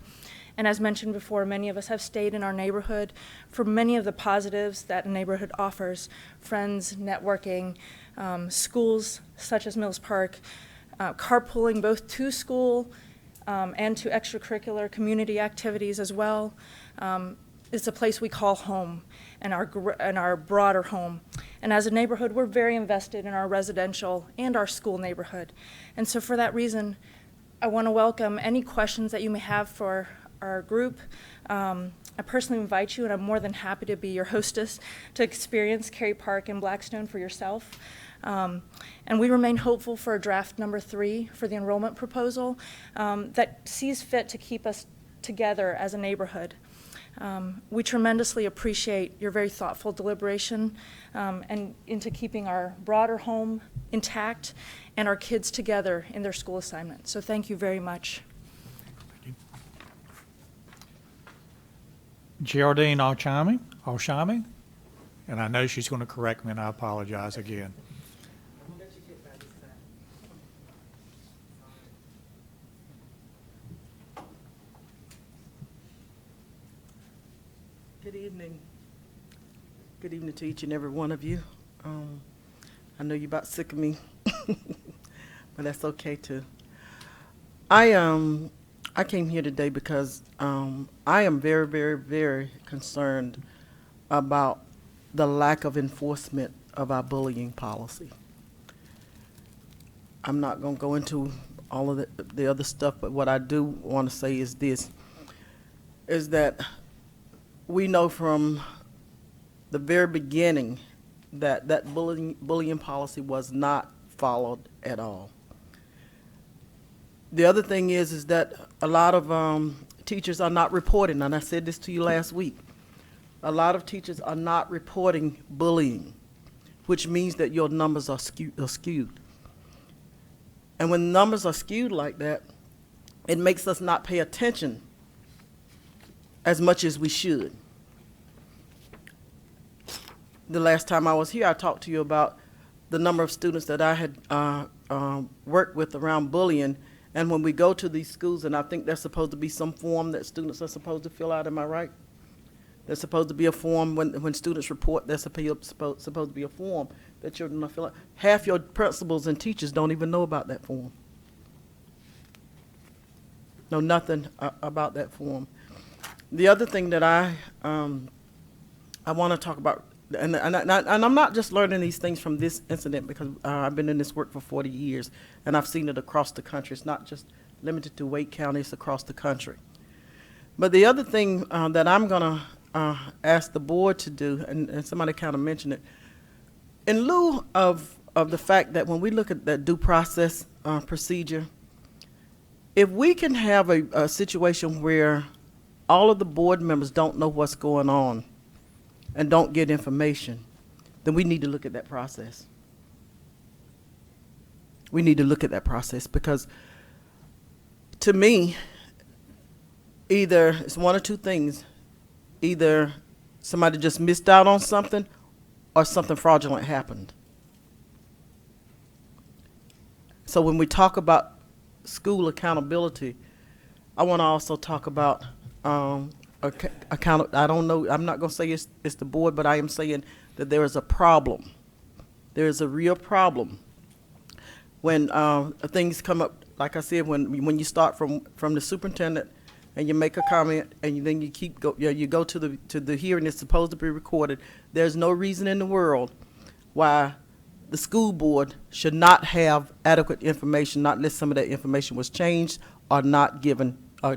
And as mentioned before, many of us have stayed in our neighborhood for many of the positives that a neighborhood offers: friends, networking, schools such as Mills Park, carpooling both to school and to extracurricular community activities as well. It's a place we call home, and our broader home. And as a neighborhood, we're very invested in our residential and our school neighborhood. And so for that reason, I want to welcome any questions that you may have for our group. I personally invite you, and I'm more than happy to be your hostess, to experience Cary Park and Blackstone for yourself. And we remain hopeful for a draft number 3 for the enrollment proposal that sees fit to keep us together as a neighborhood. We tremendously appreciate your very thoughtful deliberation and into keeping our broader home intact and our kids together in their school assignment. So thank you very much. Geraldine Alshami, and I know she's going to correct me, and I apologize again. Good evening. Good evening to each and every one of you. I know you're about sick of me, but that's okay too. I came here today because I am very, very, very concerned about the lack of enforcement of our bullying policy. I'm not going to go into all of the other stuff, but what I do want to say is this, is that we know from the very beginning that bullying policy was not followed at all. The other thing is that a lot of teachers are not reporting, and I said this to you last week. A lot of teachers are not reporting bullying, which means that your numbers are skewed. And when numbers are skewed like that, it makes us not pay attention as much as we should. The last time I was here, I talked to you about the number of students that I had worked with around bullying. And when we go to these schools, and I think there's supposed to be some form that students are supposed to fill out, am I right? There's supposed to be a form when students report, there's supposed to be a form that children are fill out. Half your principals and teachers don't even know about that form. Know nothing about that form. The other thing that I want to talk about, and I'm not just learning these things from this incident, because I've been in this work for 40 years, and I've seen it across the country. It's not just limited to Wake County, it's across the country. But the other thing that I'm going to ask the board to do, and somebody kind of mentioned it, in lieu of the fact that when we look at that due process procedure, if we can have a situation where all of the board members don't know what's going on and don't get information, then we need to look at that process. We need to look at that process, because to me, either it's one or two things. Either somebody just missed out on something, or something fraudulent happened. So when we talk about school accountability, I want to also talk about I don't know, I'm not going to say it's the board, but I am saying that there is a problem. There is a real problem when things come up. Like I said, when you start from the superintendent and you make a comment, and then you you go to the hearing. It's supposed to be recorded. There's no reason in the world why the school board should not have adequate information, not unless some of that information was changed or not given, or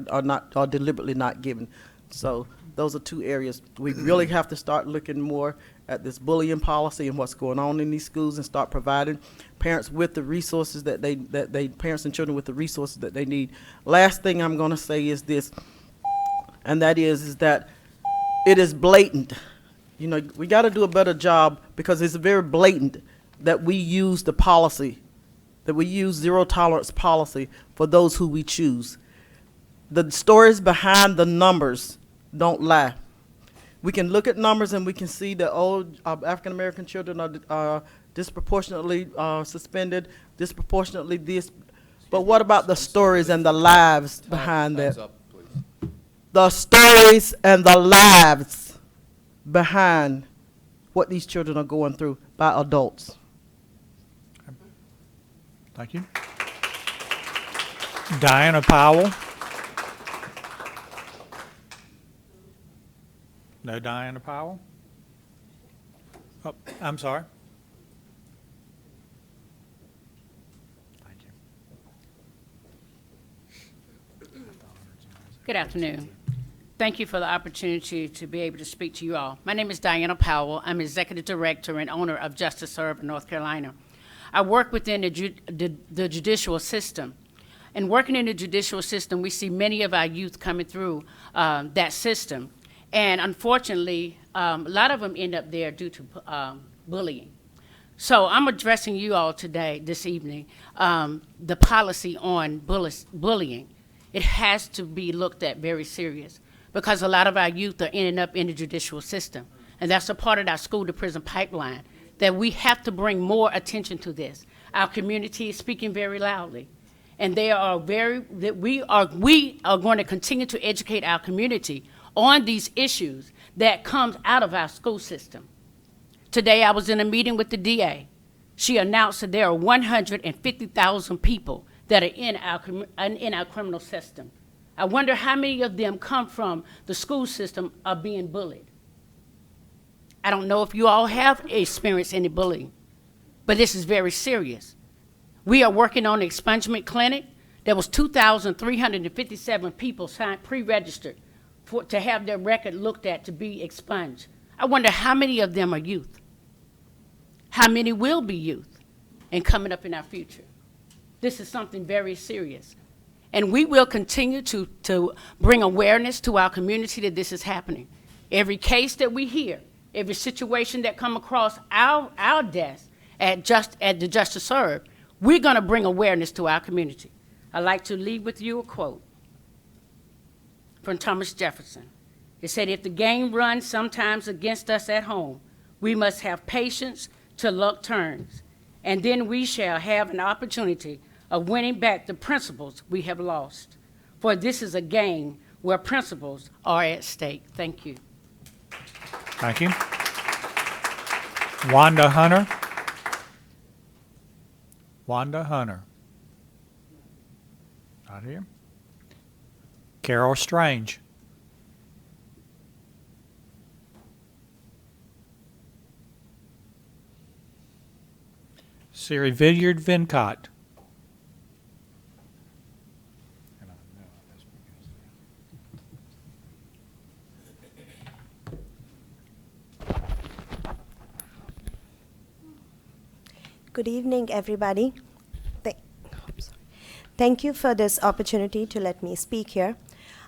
deliberately not given. So those are two areas. We really have to start looking more at this bullying policy and what's going on in these schools, and start providing parents with the resources that parents and children with the resources that they need. Last thing I'm going to say is this, and that is that it is blatant You know, we got to do a better job because it's very blatant that we use the policy, that we use zero tolerance policy for those who we choose. The stories behind the numbers don't lie. We can look at numbers and we can see that African American children are disproportionately suspended, disproportionately this. But what about the stories and the lives behind that? The stories and the lives behind what these children are going through by adults. Thank you. Diana Powell. No Diana Powell? Oh, I'm sorry. Good afternoon. Thank you for the opportunity to be able to speak to you all. My name is Diana Powell. I'm Executive Director and owner of Justice Serve in North Carolina. I work within the judicial system. And working in the judicial system, we see many of our youth coming through that system. And unfortunately, a lot of them end up there due to bullying. So I'm addressing you all today, this evening, the policy on bullying. It has to be looked at very serious because a lot of our youth are ending up in the judicial system. And that's a part of our school to prison pipeline that we have to bring more attention to this. Our community is speaking very loudly. And we are going to continue to educate our community on these issues that comes out of our school system. Today I was in a meeting with the DA. She announced that there are 150,000 people that are in our criminal system. I wonder how many of them come from the school system are being bullied. I don't know if you all have experienced any bullying, but this is very serious. We are working on an expungement clinic. There was 2,357 people signed, pre-registered to have their record looked at to be expunged. I wonder how many of them are youth. How many will be youth and coming up in our future? This is something very serious. And we will continue to bring awareness to our community that this is happening. Every case that we hear, every situation that come across our desk at the Justice Serve, we're going to bring awareness to our community. I'd like to leave with you a quote from Thomas Jefferson. It said, "If the game runs sometimes against us at home, we must have patience till luck turns, and then we shall have an opportunity of winning back the principles we have lost. For this is a game where principles are at stake." Thank you. Thank you. Wanda Hunter. Wanda Hunter. Not here. Carol Strange. Siri Vidyard Vincott. Good evening, everybody. Thank you for this opportunity to let me speak here.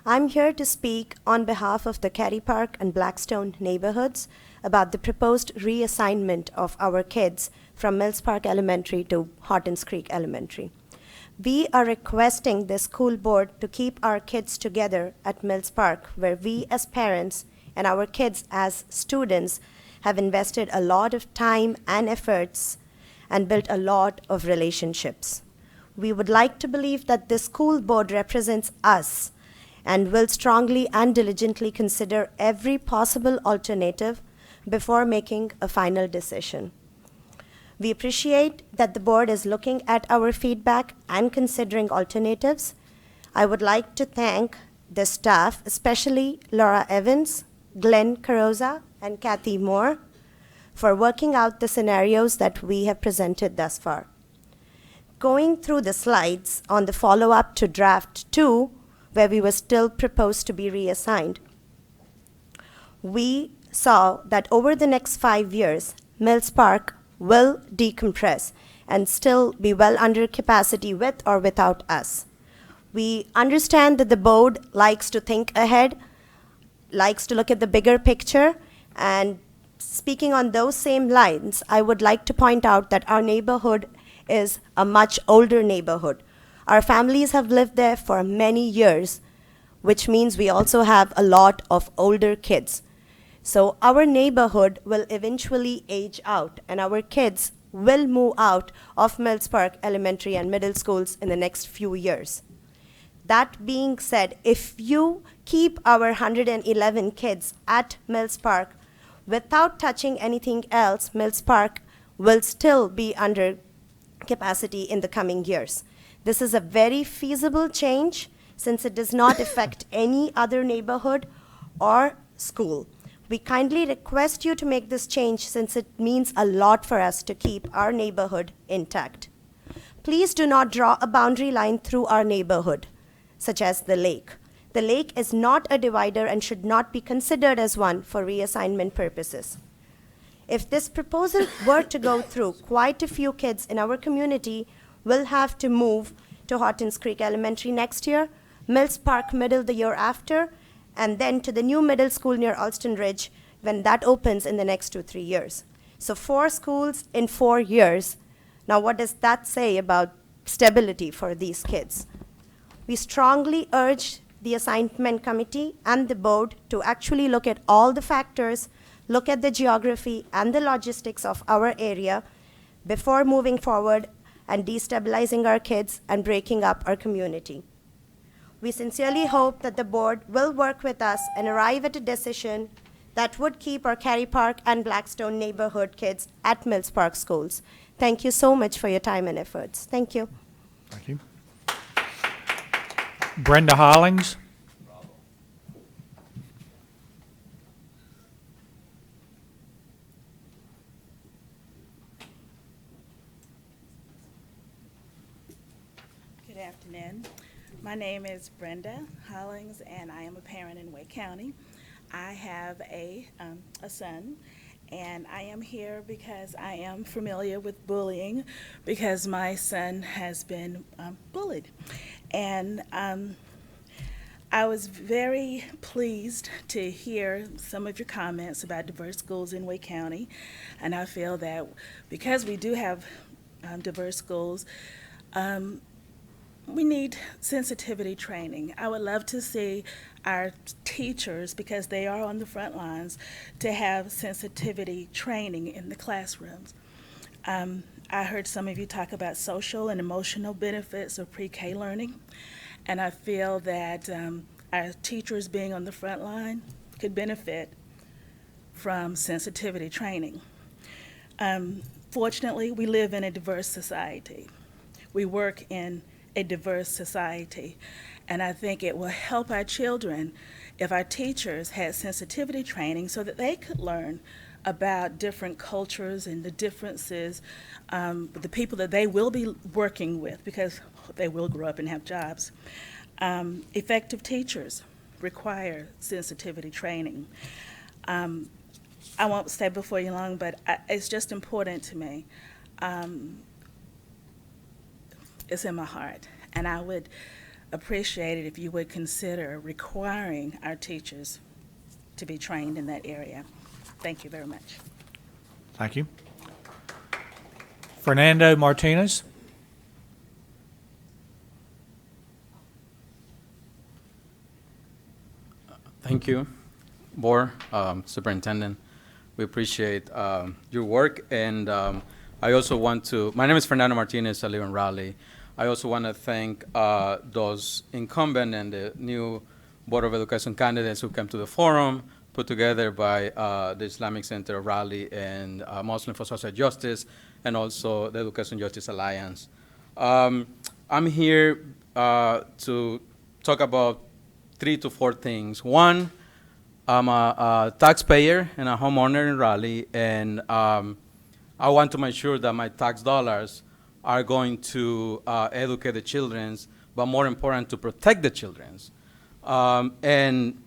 I'm here to speak on behalf of the Cary Park and Blackstone neighborhoods about the proposed reassignment of our kids from Mills Park Elementary to Hortons Creek Elementary. We are requesting the school board to keep our kids together at Mills Park, where we as parents and our kids as students have invested a lot of time and efforts and built a lot of relationships. We would like to believe that the school board represents us and will strongly and diligently consider every possible alternative before making a final decision. We appreciate that the board is looking at our feedback and considering alternatives. I would like to thank the staff, especially Laura Evans, Glenn Carrozza, and Kathy Moore, for working out the scenarios that we have presented thus far. Going through the slides on the follow-up to draft 2, where we were still proposed to be reassigned, we saw that over the next 5 years, Mills Park will decompress and still be well under capacity with or without us. We understand that the board likes to think ahead, likes to look at the bigger picture, and speaking on those same lines, I would like to point out that our neighborhood is a much older neighborhood. Our families have lived there for many years, which means we also have a lot of older kids. So our neighborhood will eventually age out, and our kids will move out of Mills Park Elementary and Middle Schools in the next few years. That being said, if you keep our 111 kids at Mills Park without touching anything else, Mills Park will still be under capacity in the coming years. This is a very feasible change since it does not affect any other neighborhood or school. We kindly request you to make this change since it means a lot for us to keep our neighborhood intact. Please do not draw a boundary line through our neighborhood, such as the lake. The lake is not a divider and should not be considered as one for reassignment purposes. If this proposal were to go through, quite a few kids in our community will have to move to Hortons Creek Elementary next year, Mills Park Middle the year after, and then to the new middle school near Alston Ridge when that opens in the next 2-3 years. So 4 schools in 4 years. Now what does that say about stability for these kids? We strongly urge the assignment committee and the board to actually look at all the factors, look at the geography and the logistics of our area before moving forward and destabilizing our kids and breaking up our community. We sincerely hope that the board will work with us and arrive at a decision that would keep our Cary Park and Blackstone neighborhood kids at Mills Park schools. Thank you so much for your time and efforts. Thank you. Thank you. Brenda Hollings. Good afternoon. My name is Brenda Hollings, and I am a parent in Wake County. I have a son, and I am here because I am familiar with bullying because my son has been bullied. And I was very pleased to hear some of your comments about diverse schools in Wake County, and I feel that because we do have diverse schools, we need sensitivity training. I would love to see our teachers, because they are on the front lines, to have sensitivity training in the classrooms. I heard some of you talk about social and emotional benefits of pre-K learning, and I feel that our teachers being on the front line could benefit from sensitivity training. Fortunately, we live in a diverse society. We work in a diverse society, and I think it will help our children if our teachers had sensitivity training so that they could learn about different cultures and the differences, the people that they will be working with, because they will grow up and have jobs. Effective teachers require sensitivity training. I won't stay before you long, but it's just important to me. It's in my heart, and I would appreciate it if you would consider requiring our teachers to be trained in that area. Thank you very much. Thank you. Fernando Martinez. Thank you, Board, Superintendent. We appreciate your work, and I also want to, my name is Fernando Martinez, I live in Raleigh. I also want to thank those incumbent and the new Board of Education candidates who came to the forum, put together by the Islamic Center of Raleigh and Muslim for Social Justice, and also the Education Justice Alliance. I'm here to talk about 3 to 4 things. One, I'm a taxpayer and a homeowner in Raleigh, and I want to make sure that my tax dollars are going to educate the children, but more important, to protect the children. And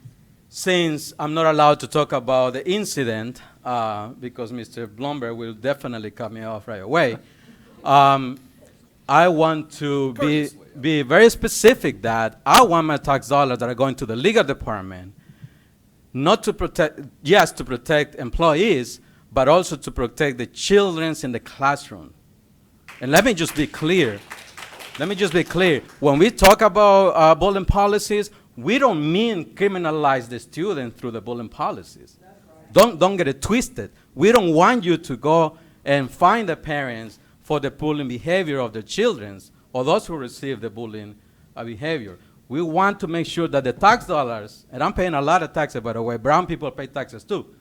since I'm not allowed to talk about the incident, because Mr. Blumberg will definitely cut me off right away, I want to be very specific that I want my tax dollars that are going to the legal department, not to protect, yes, to protect employees, but also to protect the children in the classroom. And let me just be clear. When we talk about bullying policies, we don't mean criminalize the student through the bullying policies. Don't get it twisted. We don't want you to go and find the parents for the bullying behavior of the children or those who receive the bullying behavior. We want to make sure that the tax dollars, and I'm paying a lot of taxes, by the way, brown people pay taxes too,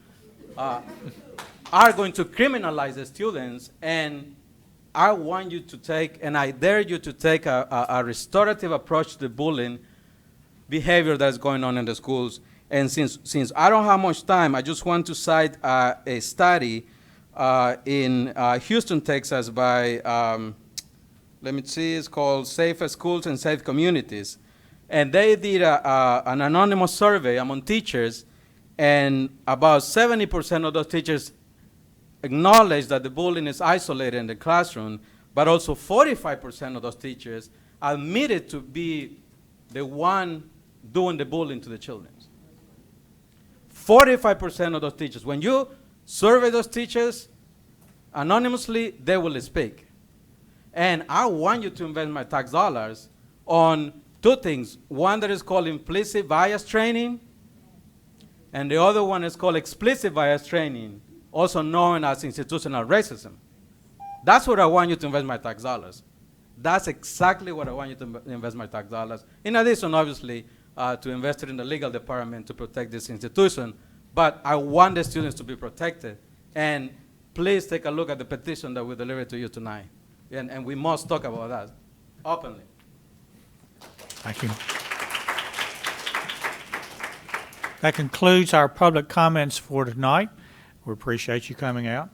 are going to criminalize the students. And I want you to take, and I dare you to take a restorative approach to the bullying behavior that's going on in the schools. And since I don't have much time, I just want to cite a study in Houston, Texas by, let me see, it's called Safe Schools and Safe Communities. And they did an anonymous survey among teachers, and about 70% of those teachers acknowledge that the bullying is isolated in the classroom, but also 45% of those teachers admitted to be the one doing the bullying to the children. 45% of those teachers. When you survey those teachers anonymously, they will speak. And I want you to invest my tax dollars on two things. One that is called implicit bias training, and the other one is called explicit bias training, also known as institutional racism. That's what I want you to invest my tax dollars. That's exactly what I want you to invest my tax dollars. In addition, obviously, to invest it in the legal department to protect this institution. But I want the students to be protected. And please take a look at the petition that we delivered to you tonight. And we must talk about that openly. Thank you. That concludes our public comments for tonight. We appreciate you coming out.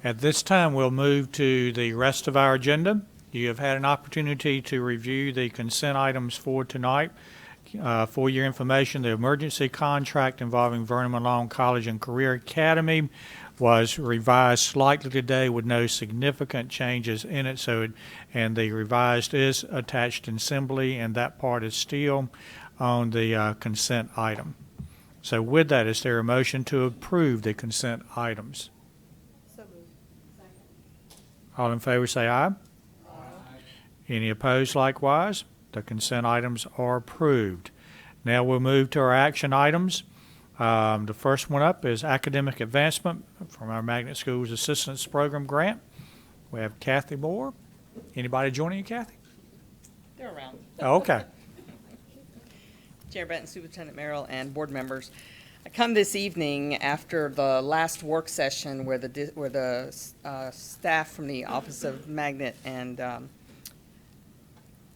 At this time, we'll move to the rest of our agenda. You have had an opportunity to review the consent items for tonight. For your information, the emergency contract involving Vernon Malone College and Career Academy was revised slightly today with no significant changes in it. And the revised is attached in assembly, and that part is still on the consent item. So with that, is there a motion to approve the consent items? So moved. All in favor say aye. Any opposed likewise? The consent items are approved. Now we'll move to our action items. The first one up is academic advancement from our Magnet Schools Assistance Program grant. We have Kathy Moore. Anybody joining you, Kathy? They're around. Oh, okay. Chair Benton, Superintendent Merrill, and board members. I come this evening after the last work session where the staff from the Office of Magnet and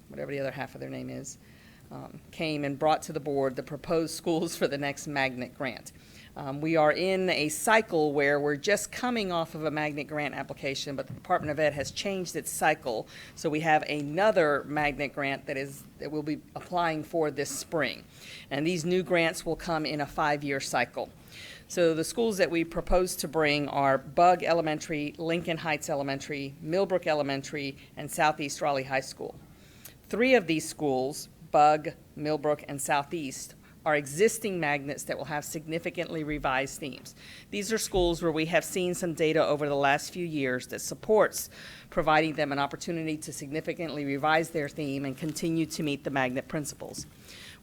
whatever the other half of their name is, came and brought to the board the proposed schools for the next Magnet grant. We are in a cycle where we're just coming off of a Magnet grant application, but the Department of Ed has changed its cycle, so we have another Magnet grant that we'll be applying for this spring. And these new grants will come in a 5-year cycle. So the schools that we propose to bring are Bug Elementary, Lincoln Heights Elementary, Millbrook Elementary, and Southeast Raleigh High School. 3 of these schools, Bug, Millbrook, and Southeast, are existing magnets that will have significantly revised themes. These are schools where we have seen some data over the last few years that supports providing them an opportunity to significantly revise their theme and continue to meet the magnet principles.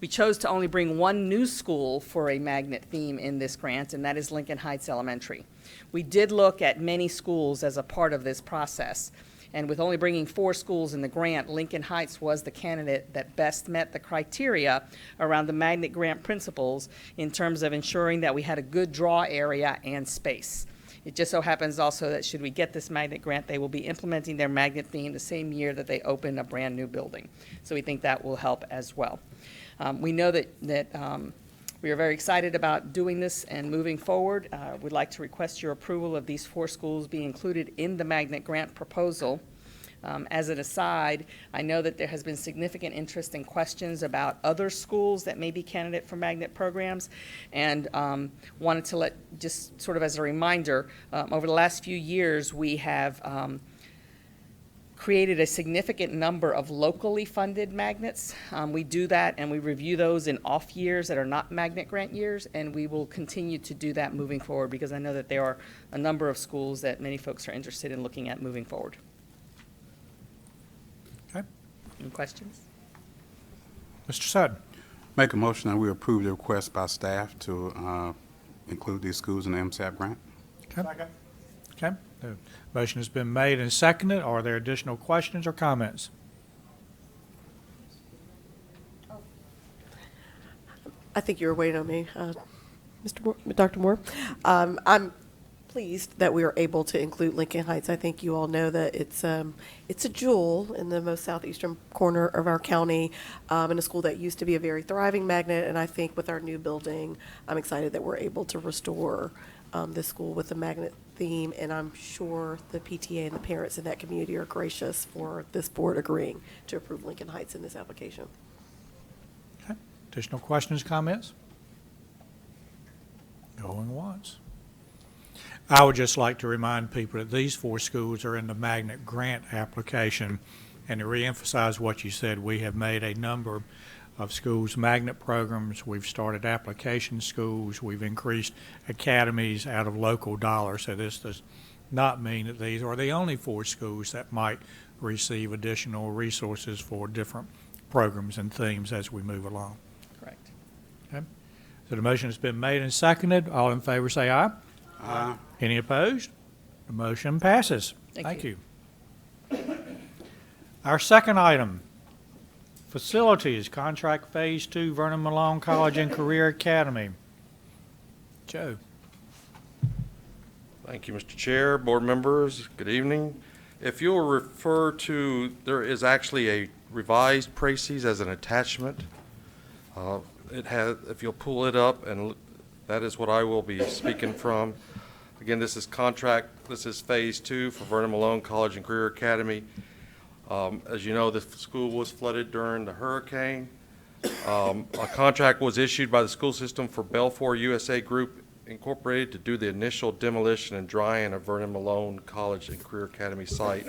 We chose to only bring one new school for a magnet theme in this grant, and that is Lincoln Heights Elementary. We did look at many schools as a part of this process. And with only bringing 4 schools in the grant, Lincoln Heights was the candidate that best met the criteria around the magnet grant principles in terms of ensuring that we had a good draw area and space. It just so happens also that should we get this magnet grant, they will be implementing their magnet theme the same year that they open a brand new building. So we think that will help as well. We know that we are very excited about doing this and moving forward. We'd like to request your approval of these 4 schools be included in the magnet grant proposal. As an aside, I know that there has been significant interest and questions about other schools that may be candidate for magnet programs, and wanted to let, just sort of as a reminder, over the last few years we have created a significant number of locally funded magnets. We do that and we review those in off years that are not magnet grant years, and we will continue to do that moving forward because I know that there are a number of schools that many folks are interested in looking at moving forward. Okay. Any questions? Mr. Sutton. Make a motion that we approve the request by staff to include these schools in the MSAP grant. Okay. Okay. The motion has been made and seconded. Are there additional questions or comments? I think you were waiting on me, Dr. Moore. I'm pleased that we are able to include Lincoln Heights. I think you all know that it's a jewel in the most southeastern corner of our county, in a school that used to be a very thriving magnet. And I think with our new building, I'm excited that we're able to restore this school with a magnet theme. And I'm sure the PTA and the parents in that community are gracious for this board agreeing to approve Lincoln Heights in this application. Okay. Additional questions, comments? Going once. I would just like to remind people that these 4 schools are in the magnet grant application, and to reemphasize what you said, we have made a number of schools magnet programs. We've started application schools. We've increased academies out of local dollars. So this does not mean that these are the only 4 schools that might receive additional resources for different programs and themes as we move along. Correct. Okay. So the motion has been made and seconded. All in favor say aye. Aye. Any opposed? The motion passes. Thank you. Our second item, facilities, contract phase 2, Vernon Malone College and Career Academy. Joe. Thank you, Mr. Chair, board members, good evening. If you'll refer to, there is actually a revised précis as an attachment. It has, if you'll pull it up, and that is what I will be speaking from. Again, this is phase 2 for Vernon Malone College and Career Academy. As you know, the school was flooded during the hurricane. A contract was issued by the school system for Belfour USA Group Incorporated to do the initial demolition and drying of Vernon Malone College and Career Academy site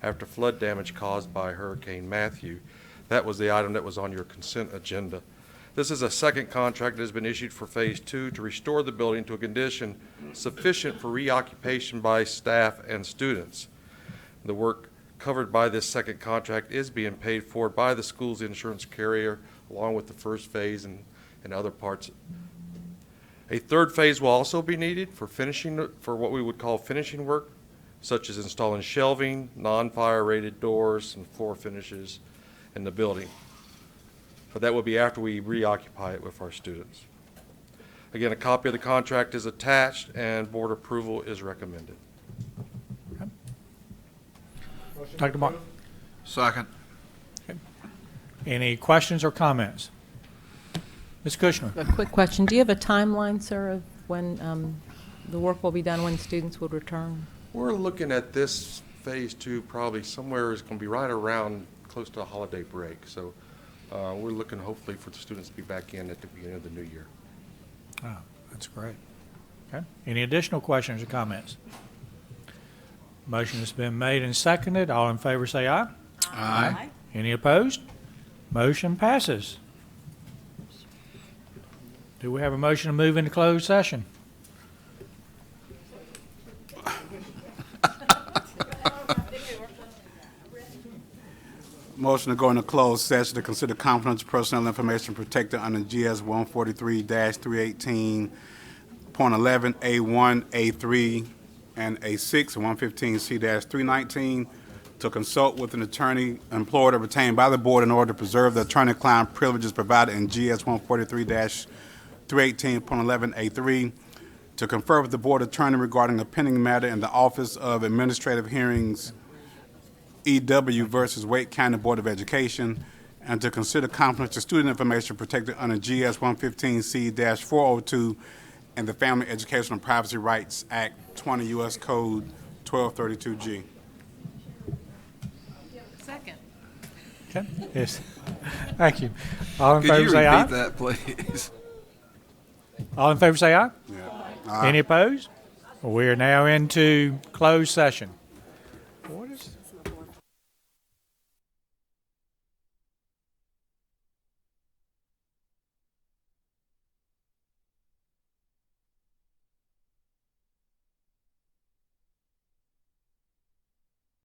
after flood damage caused by Hurricane Matthew. That was the item that was on your consent agenda. This is a second contract that has been issued for phase 2 to restore the building to a condition sufficient for reoccupation by staff and students. The work covered by this second contract is being paid for by the school's insurance carrier, along with the first phase and other parts. A third phase will also be needed for what we would call finishing work, such as installing shelving, non-fire rated doors, and floor finishes in the building. But that will be after we reoccupy it with our students. Again, a copy of the contract is attached and board approval is recommended. Okay. Dr. Martin. Second. Okay. Any questions or comments? Ms. Kushner. A quick question. Do you have a timeline, sir, of when the work will be done, when students would return? We're looking at this phase 2 probably somewhere is going to be right around close to a holiday break. So we're looking hopefully for the students to be back in at the beginning of the new year. Oh, that's great. Okay. Any additional questions or comments? Motion has been made and seconded. All in favor say aye. Aye. Any opposed? Motion passes. Do we have a motion to move into closed session? Motion to go into closed session to consider confidential personnel information protected under GS 143-318.11 A1, A3, and A6, and 115C-319, to consult with an attorney employed or retained by the board in order to preserve the attorney-client privileges provided in GS 143-318.11 A3, to confer with the board attorney regarding a pending matter in the Office of Administrative Hearings EW versus Wake County Board of Education, and to consider confidential student information protected under GS 115C-402 and the Family Educational Privacy Rights Act 20 U.S. Code 1232G. Second. Okay. Yes. Thank you. All in favor say aye. Could you repeat that, please? All in favor say aye. Yeah. Aye. Any opposed? We are now into closed session.